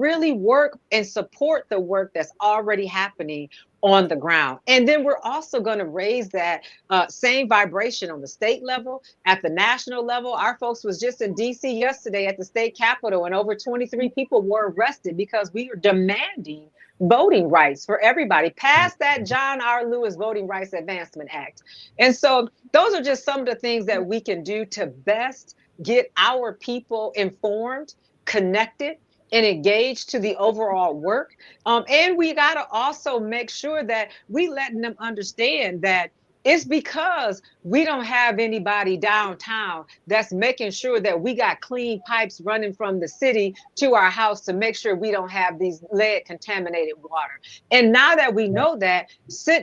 really work and support the work that's already happening on the ground. And then we're also going to raise that same vibration on the state level, at the national level. Our folks was just in DC yesterday at the state capitol, and over 23 people were arrested because we are demanding voting rights for everybody. Pass that John R. Lewis Voting Rights Advancement Act. And so those are just some of the things that we can do to best get our people informed, connected, and engaged to the overall work. And we got to also make sure that we letting them understand that it's because we don't have anybody downtown that's making sure that we got clean pipes running from the city to our house to make sure we don't have these lead contaminated water. And now that we know that,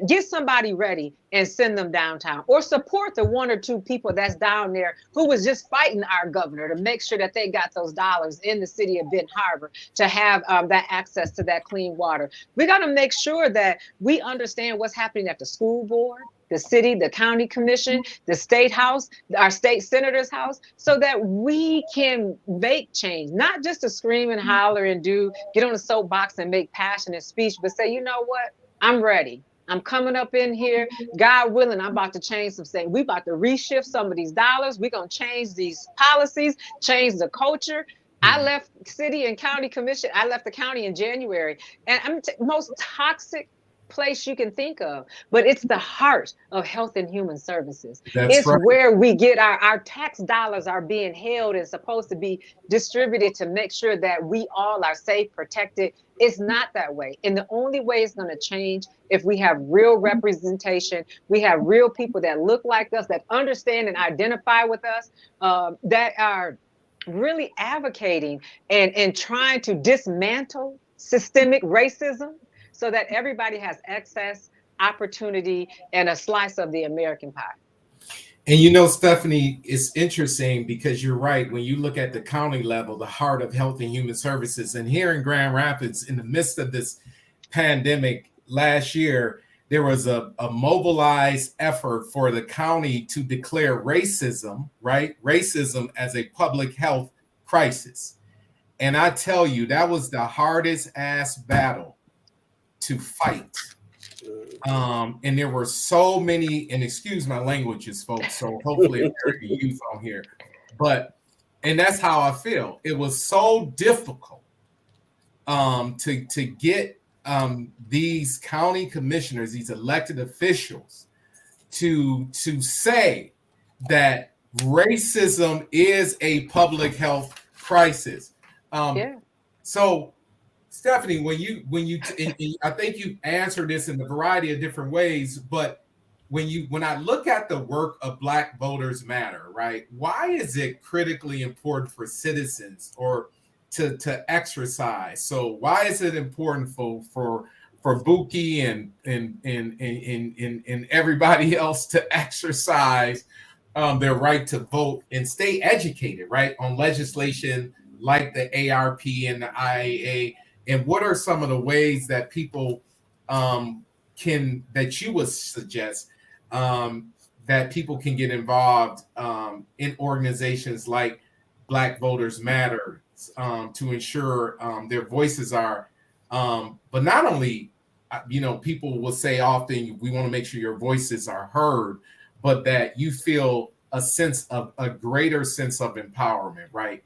get somebody ready and send them downtown, or support the 1 or 2 people that's down there who was just fighting our governor to make sure that they got those dollars in the city of Benton Harbor to have that access to that clean water. We got to make sure that we understand what's happening at the school board, the city, the county commission, the state house, our state senator's house, so that we can make change, not just to scream and holler and get on a soapbox and make passionate speech, but say, you know what, I'm ready. I'm coming up in here, God willing, I'm about to change some things. We about to reshift some of these dollars. We're going to change these policies, change the culture. I left city and county commission. I left the county in January, and I'm most toxic place you can think of, but it's the heart of health and human services. It's right. Where we get our tax dollars are being held and supposed to be distributed to make sure that we all are safe, protected. It's not that way. And the only way it's going to change if we have real representation, we have real people that look like us, that understand and identify with us, that are really advocating and trying to dismantle systemic racism, so that everybody has access, opportunity, and a slice of the American pie. And you know, Stephanie, it's interesting because you're right. When you look at the county level, the heart of health and human services, and here in Grand Rapids, in the midst of this pandemic last year, there was a mobilized effort for the county to declare racism, right? Racism as a public health crisis. And I tell you, that was the hardest ass battle to fight. And there were so many, and excuse my languages, folks, so hopefully I'm used on here, and that's how I feel. It was so difficult to get these county commissioners, these elected officials, to say that racism is a public health crisis. So Stephanie, I think you answered this in a variety of different ways, but when I look at the work of Black Voters Matter, right? Why is it critically important for citizens or to exercise? So why is it important for Buki and everybody else to exercise their right to vote and stay educated, right, on legislation like the ARP and the IAA? And what are some of the ways that people that you would suggest that people can get involved in organizations like Black Voters Matter to ensure their voices are, but not only, people will say often, we want to make sure your voices are heard, but that you feel a greater sense of empowerment, right?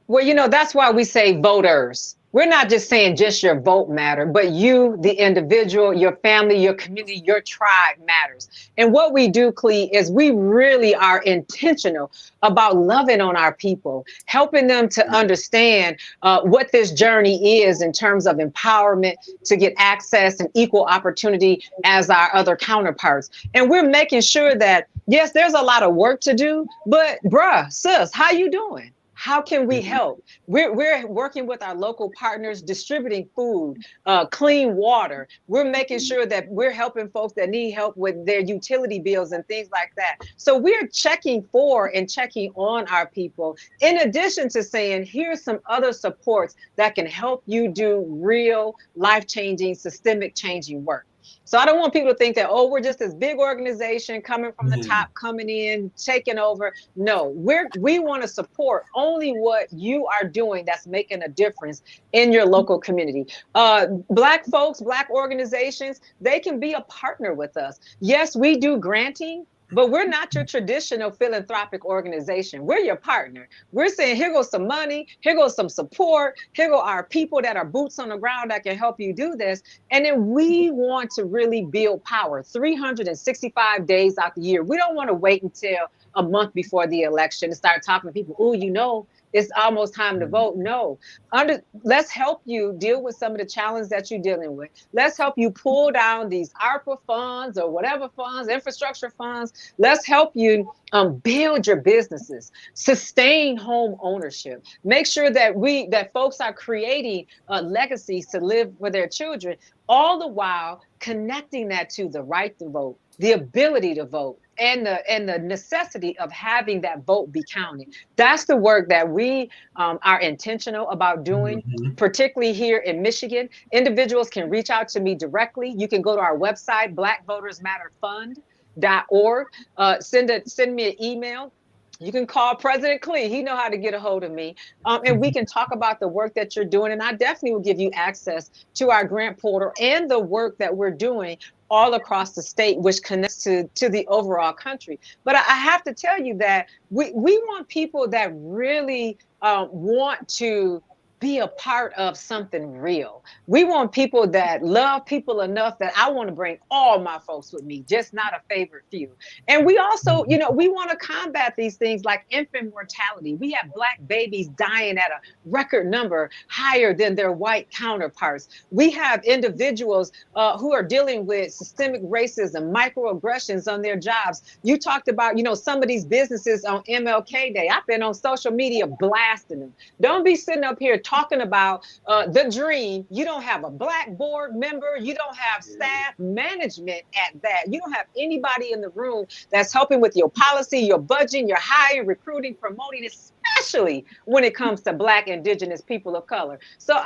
Well, that's why we say voters. We're not just saying just your vote matter, but you, the individual, your family, your community, your tribe matters. And what we do, Clee, is we really are intentional about loving on our people, helping them to understand what this journey is in terms of empowerment, to get access and equal opportunity as our other counterparts. And we're making sure that, yes, there's a lot of work to do, but bruh, sis, how you doing? How can we help? We're working with our local partners, distributing food, clean water. We're making sure that we're helping folks that need help with their utility bills and things like that. So we're checking for and checking on our people, in addition to saying, here's some other supports that can help you do real life-changing, systemic changing work. So I don't want people to think that, oh, we're just this big organization coming from the top, coming in, taking over. No, we want to support only what you are doing that's making a difference in your local community. Black folks, Black organizations, they can be a partner with us. Yes, we do granting, but we're not your traditional philanthropic organization. We're your partner. We're saying, here goes some money, here goes some support, here go our people that are boots on the ground that can help you do this. And then we want to really build power 365 days out the year. We don't want to wait until a month before the election to start talking to people. Oh, it's almost time to vote. No, let's help you deal with some of the challenges that you're dealing with. Let's help you pull down these ARPA funds or whatever funds, infrastructure funds. Let's help you build your businesses, sustain home ownership, make sure that folks are creating legacies to live with their children, all the while connecting that to the right to vote, the ability to vote, and the necessity of having that vote be counted. That's the work that we are intentional about doing, particularly here in Michigan. Individuals can reach out to me directly. You can go to our website, blackvotersmatterfund.org. Send me an email. You can call President Klee. He know how to get a hold of me. And we can talk about the work that you're doing. And I definitely will give you access to our grant portal and the work that we're doing all across the state, which connects to the overall country. But I have to tell you that we want people that really want to be a part of something real. We want people that love people enough that I want to bring all my folks with me, just not a favorite few. And we also, we want to combat these things like infant mortality. We have Black babies dying at a record number higher than their white counterparts. We have individuals who are dealing with systemic racism, microaggressions on their jobs. You talked about, some of these businesses on MLK Day. I've been on social media blasting them. Don't be sitting up here talking about the dream. You don't have a Black board member. You don't have staff management at that. You don't have anybody in the room that's helping with your policy, your budgeting, your hiring, recruiting, promoting, especially when it comes to Black, Indigenous people of color. So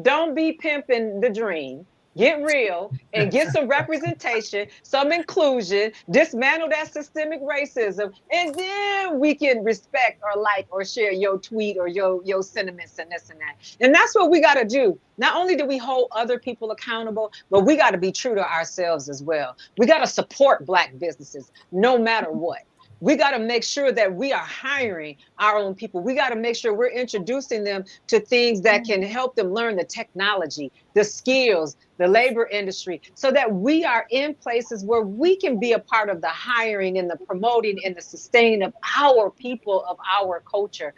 don't be pimping the dream. Get real and get some representation, some inclusion, dismantle that systemic racism, and then we can respect or like or share your tweet or your sentiments and this and that. And that's what we got to do. Not only do we hold other people accountable, but we got to be true to ourselves as well. We got to support Black businesses no matter what. We got to make sure that we are hiring our own people. We got to make sure we're introducing them to things that can help them learn the technology, the skills, the labor industry, so that we are in places where we can be a part of the hiring and the promoting and the sustaining of our people, of our culture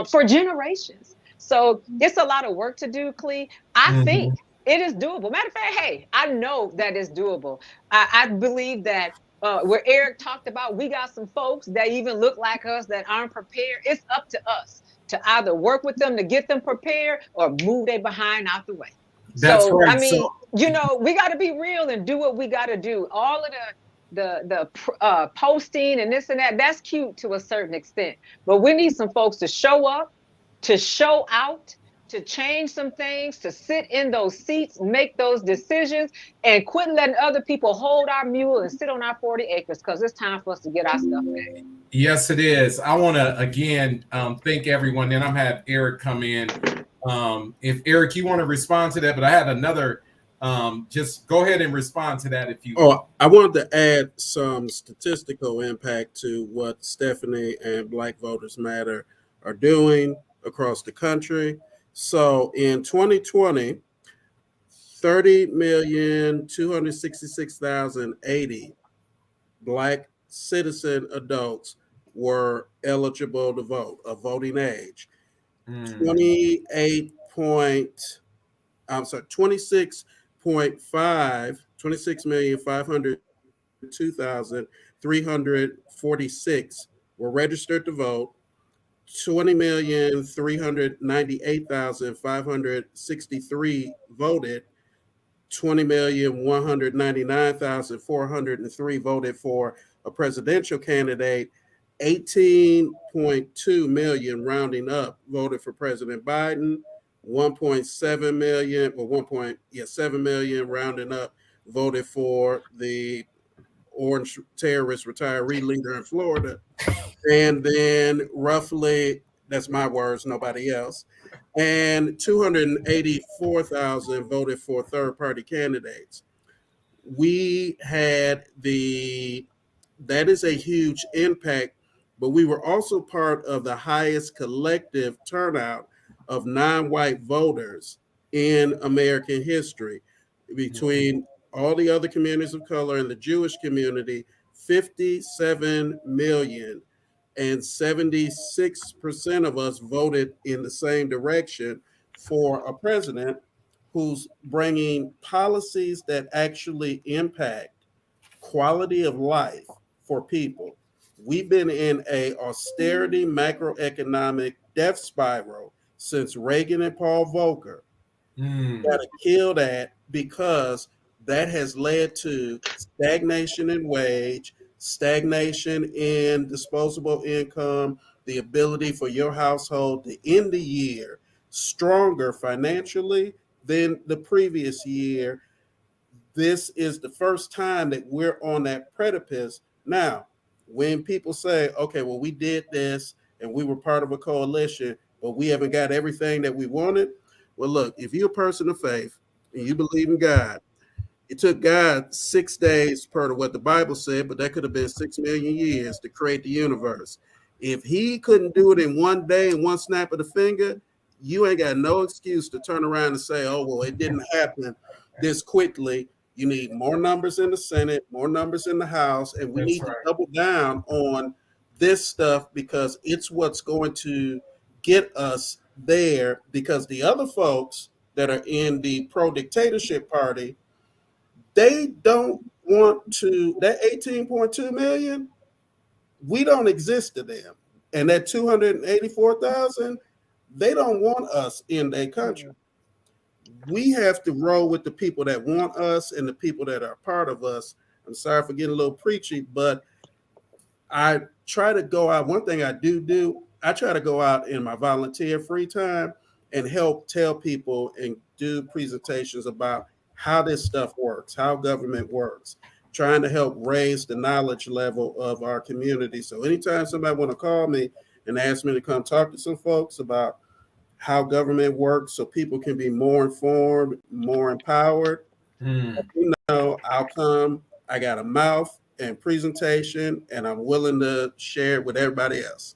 for generations. So it's a lot of work to do, Klee. I think it is doable. Matter of fact, hey, I know that it's doable. I believe that where Eric talked about, we got some folks that even look like us that aren't prepared. It's up to us to either work with them to get them prepared or move their behind out the way. That's so, right. I mean, we got to be real and do what we got to do. All of the posting and this and that, that's cute to a certain extent. But we need some folks to show up, to show out, to change some things, to sit in those seats, make those decisions, and quit letting other people hold our mule and sit on our 40 acres, because it's time for us to get our stuff back. Yes, it is. I want to, again, thank everyone. Then I'm have Eric come in. If Eric, you want to respond to that, but I had another, just go ahead and respond to that if you. Oh, I wanted to add some statistical impact to what Stephanie and Black Voters Matter are doing across the country. So in 2020, 30,266,080 Black citizen adults were eligible to vote, of voting age. 26,502,346 were registered to vote. 20,398,563 voted. 20,199,403 voted for a presidential candidate. 18.2 million, rounding up, voted for President Biden. 1.7 million, or 1.7 million, rounding up, voted for the orange terrorist retiree leader in Florida. And then roughly, that's my words, nobody else. And 284,000 voted for third party candidates. We had that is a huge impact, but we were also part of the highest collective turnout of non-white voters in American history. Between all the other communities of color and the Jewish community, 57 million and 76% of us voted in the same direction for a president who's bringing policies that actually impact quality of life for people. We've been in a austerity macroeconomic death spiral since Reagan and Paul Volcker. Got to kill that, because that has led to stagnation in wage, stagnation in disposable income, the ability for your household to end the year stronger financially than the previous year. This is the first time that we're on that precipice. Now, when people say, okay, well, we did this and we were part of a coalition, but we haven't got everything that we wanted. Well, look, if you're a person of faith and you believe in God, it took God 6 days per to what the Bible said, but that could have been 6 million years to create the universe. If he couldn't do it in one day and one snap of the finger, you ain't got no excuse to turn around and say, oh, well, it didn't happen this quickly. You need more numbers in the Senate, more numbers in the House, and we That's need to right. double down on this stuff, because it's what's going to get us there. Because the other folks that are in the pro-dictatorship party, they don't want to, that 18.2 million, we don't exist to them. And that 284,000, they don't want us in their country. We have to roll with the people that want us and the people that are part of us. I'm sorry for getting a little preachy, but I try to go out. One thing I do, I try to go out in my volunteer free time and help tell people and do presentations about how this stuff works, how government works, trying to help raise the knowledge level of our community. So anytime somebody want to call me and ask me to come talk to some folks about how government works so people can be more informed, more empowered, I'll come. I got a mouth and presentation, and I'm willing to share it with everybody else.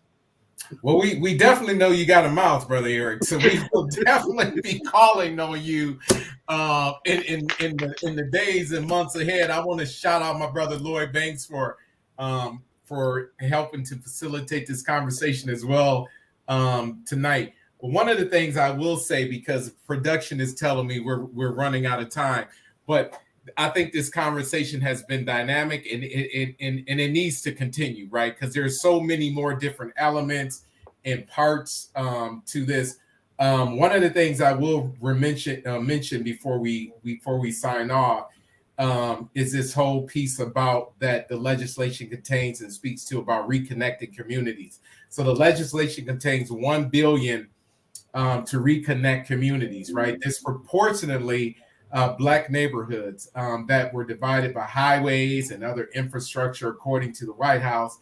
Well, we definitely know you got a mouth, Brother Eric. So we will definitely be calling on you in the days and months ahead. I want to shout out my brother Lloyd Banks for helping to facilitate this conversation as well tonight. But one of the things I will say, because production is telling me we're running out of time, but I think this conversation has been dynamic, and it needs to continue, right? Because there's so many more different elements and parts to this. One of the things I will mention before we sign off is this whole piece about that the legislation contains and speaks to about reconnecting communities. So the legislation contains $1 billion to reconnect communities, right? Disproportionately. Black neighborhoods that were divided by highways and other infrastructure, according to the White House.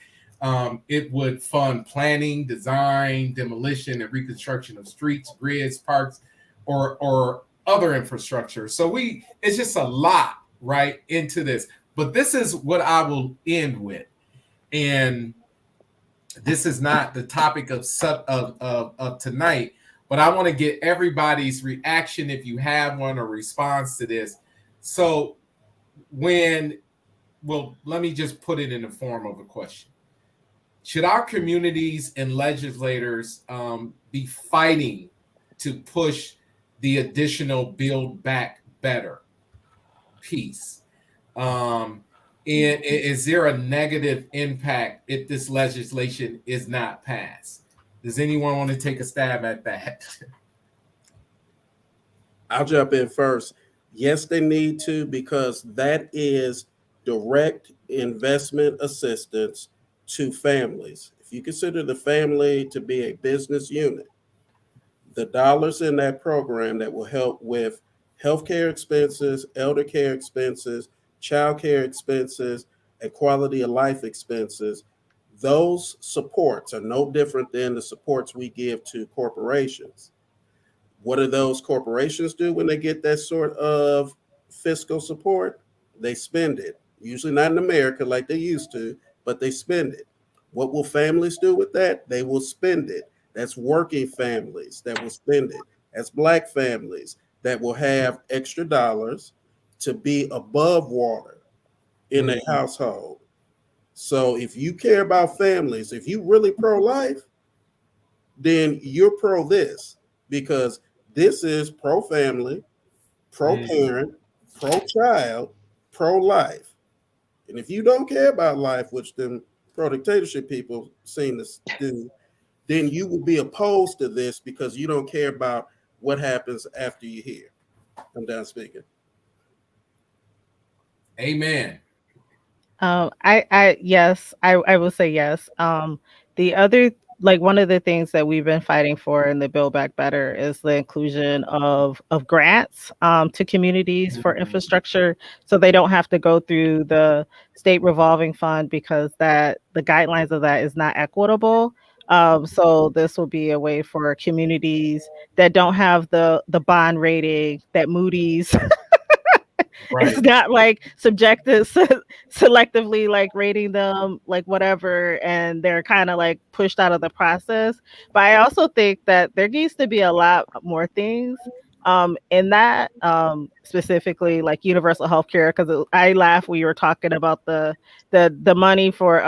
It would fund planning, design, demolition, and reconstruction of streets, grids, parks, or other infrastructure. So it's just a lot, right, into this. But this is what I will end with, and this is not the topic of tonight. But I want to get everybody's reaction, if you have one, or response to this. So let me just put it in the form of a question. Should our communities and legislators be fighting to push the additional Build Back Better piece? And is there a negative impact if this legislation is not passed? Does anyone want to take a stab at that? I'll jump in first. Yes, they need to, because that is direct investment assistance to families. If you consider the family to be a business unit, the dollars in that program that will help with healthcare expenses, elder care expenses, child care expenses, and quality of life expenses. Those supports are no different than the supports we give to corporations. What do those corporations do when they get that sort of fiscal support? They spend it. Usually not in America like they used to, but they spend it. What will families do with that? They will spend it. That's working families that will spend it. That's Black families that will have extra dollars to be above water in their household. So if you care about families, if you really pro-life, then you're pro this, because this is pro family, pro parent, pro child, pro life. And if you don't care about life, which them pro dictatorship people seem to do, then you will be opposed to this because you don't care about what happens after you're here. I'm done speaking. Amen. I will say yes. The other, like, one of the things that we've been fighting for in the Build Back Better is the inclusion of grants to communities for infrastructure, so they don't have to go through the state revolving fund, because that the guidelines of that is not equitable. So this will be a way for communities that don't have the bond rating that Moody's it's Right. not like subjective selectively like rating them like whatever, and they're kind of like pushed out of the process. But I also think that there needs to be a lot more things in that, specifically like universal health care, because I laugh when you were talking about the money for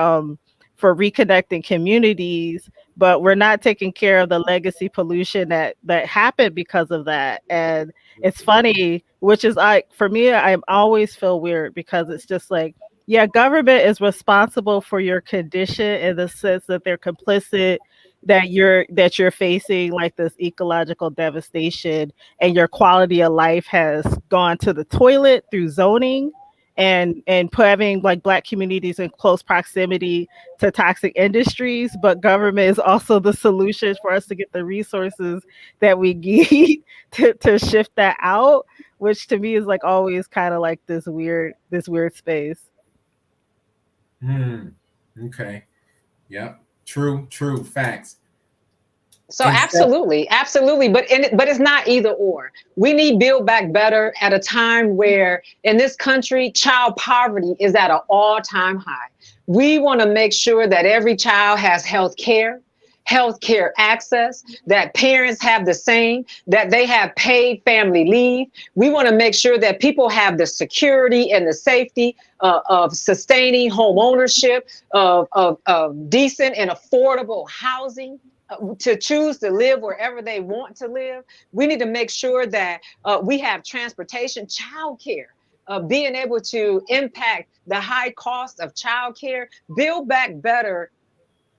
reconnecting communities, but we're not taking care of the legacy pollution that happened because of that. And it's funny, which is, for me, I always feel weird, because it's just like, yeah, government is responsible for your condition in the sense that they're complicit, that you're facing like this ecological devastation, and your quality of life has gone to the toilet through zoning, and having like Black communities in close proximity to toxic industries. But government is also the solution for us to get the resources that we need to shift that out, which to me is like always kind of like this weird space. Okay. Yep. True. Facts. So And so, absolutely, but it's not either or. We need Build Back Better at a time where in this country, child poverty is at an all-time high. We want to make sure that every child has health care access, that parents have the same, that they have paid family leave. We want to make sure that people have the security and the safety of sustaining home ownership, of decent and affordable housing, to choose to live wherever they want to live. We need to make sure that we have transportation, childcare, being able to impact the high cost of childcare. Build Back Better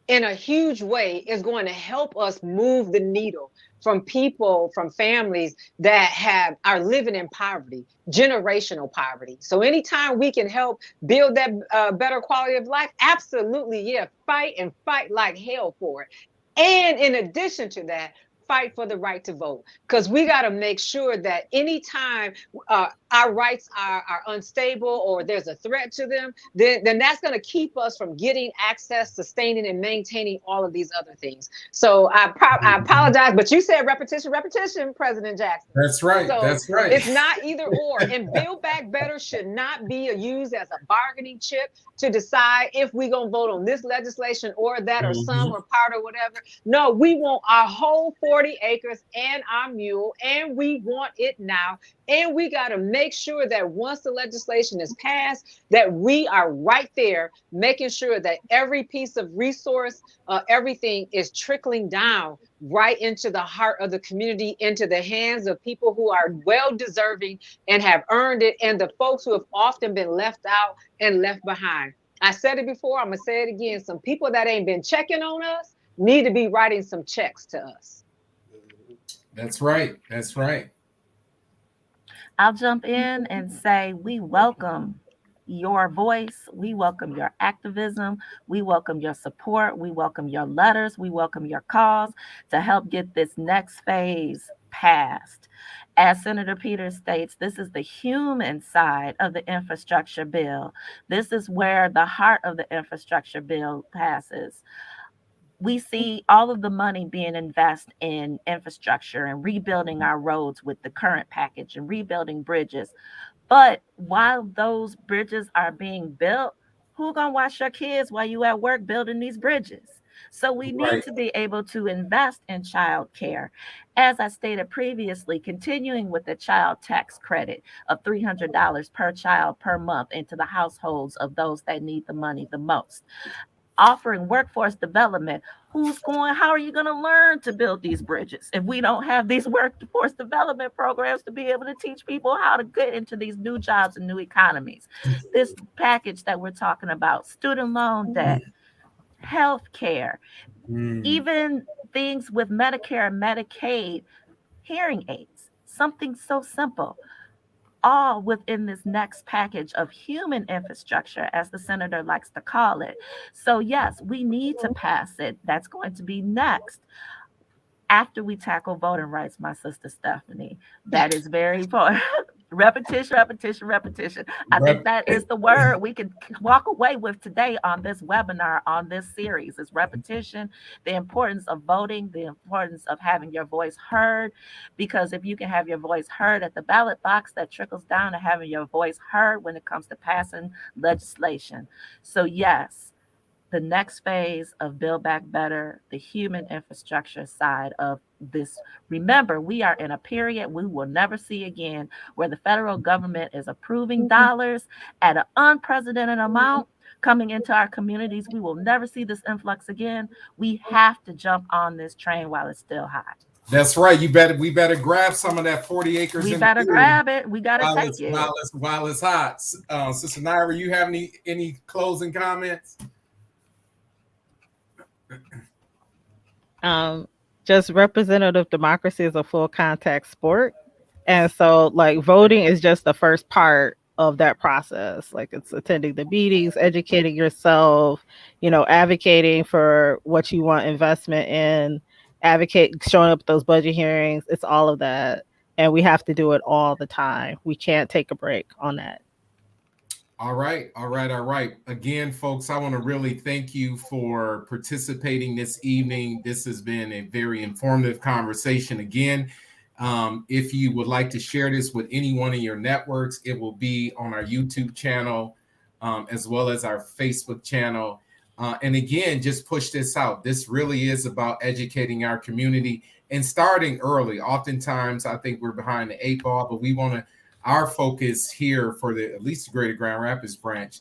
in a huge way is going to help us move the needle from people, from families that are living in poverty, generational poverty. So anytime we can help build that better quality of life, absolutely, yeah, fight and fight like hell for it. And in addition to that, fight for the right to vote, because we got to make sure that anytime our rights are unstable or there's a threat to them, then that's going to keep us from getting access, sustaining, and maintaining all of these other things. So I apologize, but you said repetition, President Jackson. that's right. So That's right. it's not either or. And Build Back Better should not be used as a bargaining chip to decide if we're going to vote on this legislation or that, or some, or part, or whatever. No, we want our whole 40 acres and our mule, and we want it now. And we got to make sure that once the legislation is passed, that we are right there making sure that every piece of resource, everything is trickling down right into the heart of the community, into the hands of people who are well deserving and have earned it, and the folks who have often been left out and left behind. I said it before, I'm going to say it again. Some people that ain't been checking on us need to be writing some checks to us. That's right. That's right. I'll jump in and say we welcome your voice. We welcome your activism. We welcome your support. We welcome your letters. We welcome your calls to help get this next phase passed. As Senator Peters states, this is the human side of the infrastructure bill. This is where the heart of the infrastructure bill passes. We see all of the money being invested in infrastructure and rebuilding our roads with the current package and rebuilding bridges. But while those bridges are being built, who gonna watch your kids while you at work building these bridges? So we need to be able to invest in child care. As I stated previously, continuing with the child tax credit of $300 per child per month into the households of those that need the money the most. Offering workforce development. How are you going to learn to build these bridges if we don't have these workforce development programs to be able to teach people how to get into these new jobs and new economies? This package that we're talking about, student loan debt, health care, even things with Medicare and Medicaid, hearing aids, something so simple, all within this next package of human infrastructure, as the senator likes to call it. So, yes, we need to pass it. That's going to be next after we tackle voting rights, my sister Stephanie. That is very important. Repetition, repetition, repetition. I think that is the word we can walk away with today on this webinar, on this series, is repetition, the importance of voting, the importance of having your voice heard, because if you can have your voice heard at the ballot box, that trickles down to having your voice heard when it comes to passing legislation. So yes, the next phase of Build Back Better, the human infrastructure side of this. Remember, we are in a period we will never see again where the federal government is approving dollars at an unprecedented amount coming into our communities. We will never see this influx again. We have to jump on this train while it's still hot. That's right. We better grab some of that 40 acres. We better grab it. We got to take it. While it's hot. Sister Naira, you have any closing comments? Just representative democracy is a full contact sport. And so like voting is just the first part of that process. Like it's attending the meetings, educating yourself, advocating for what you want investment in, showing up at those budget hearings. It's all of that. And we have to do it all the time. We can't take a break on that. All right. Again, folks, I want to really thank you for participating this evening. This has been a very informative conversation. Again, if you would like to share this with any one of your networks, it will be on our YouTube channel, as well as our Facebook channel. And again, just push this out. This really is about educating our community and starting early. Oftentimes, I think we're behind the 8 ball, but we want to. Our focus here for at least the Greater Grand Rapids branch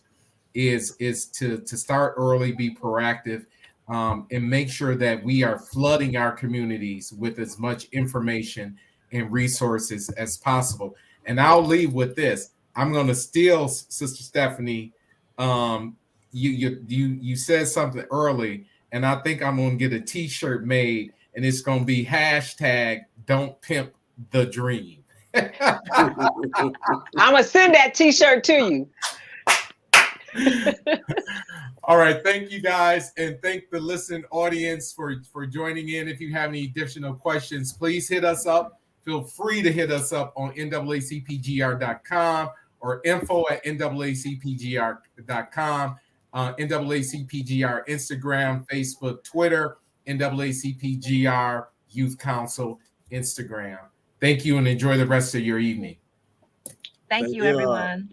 is to start early, be proactive, and make sure that we are flooding our communities with as much information and resources as possible. And I'll leave with this. I'm going to steal Sister Stephanie. You said something early, and I think I'm going to get a T-shirt made, and it's going to be #Don't Pimp the Dream. I'm gonna send that T-shirt to you. All right, thank you guys, and thank the listening audience for joining in. If you have any additional questions, please hit us up. Feel free to hit us up on NAACPGR.com or info@NAACPGR.com. NAACPGR Instagram, Facebook, Twitter, NAACPGR Youth Council Instagram. Thank you and enjoy the rest of your evening. Thank you, everyone.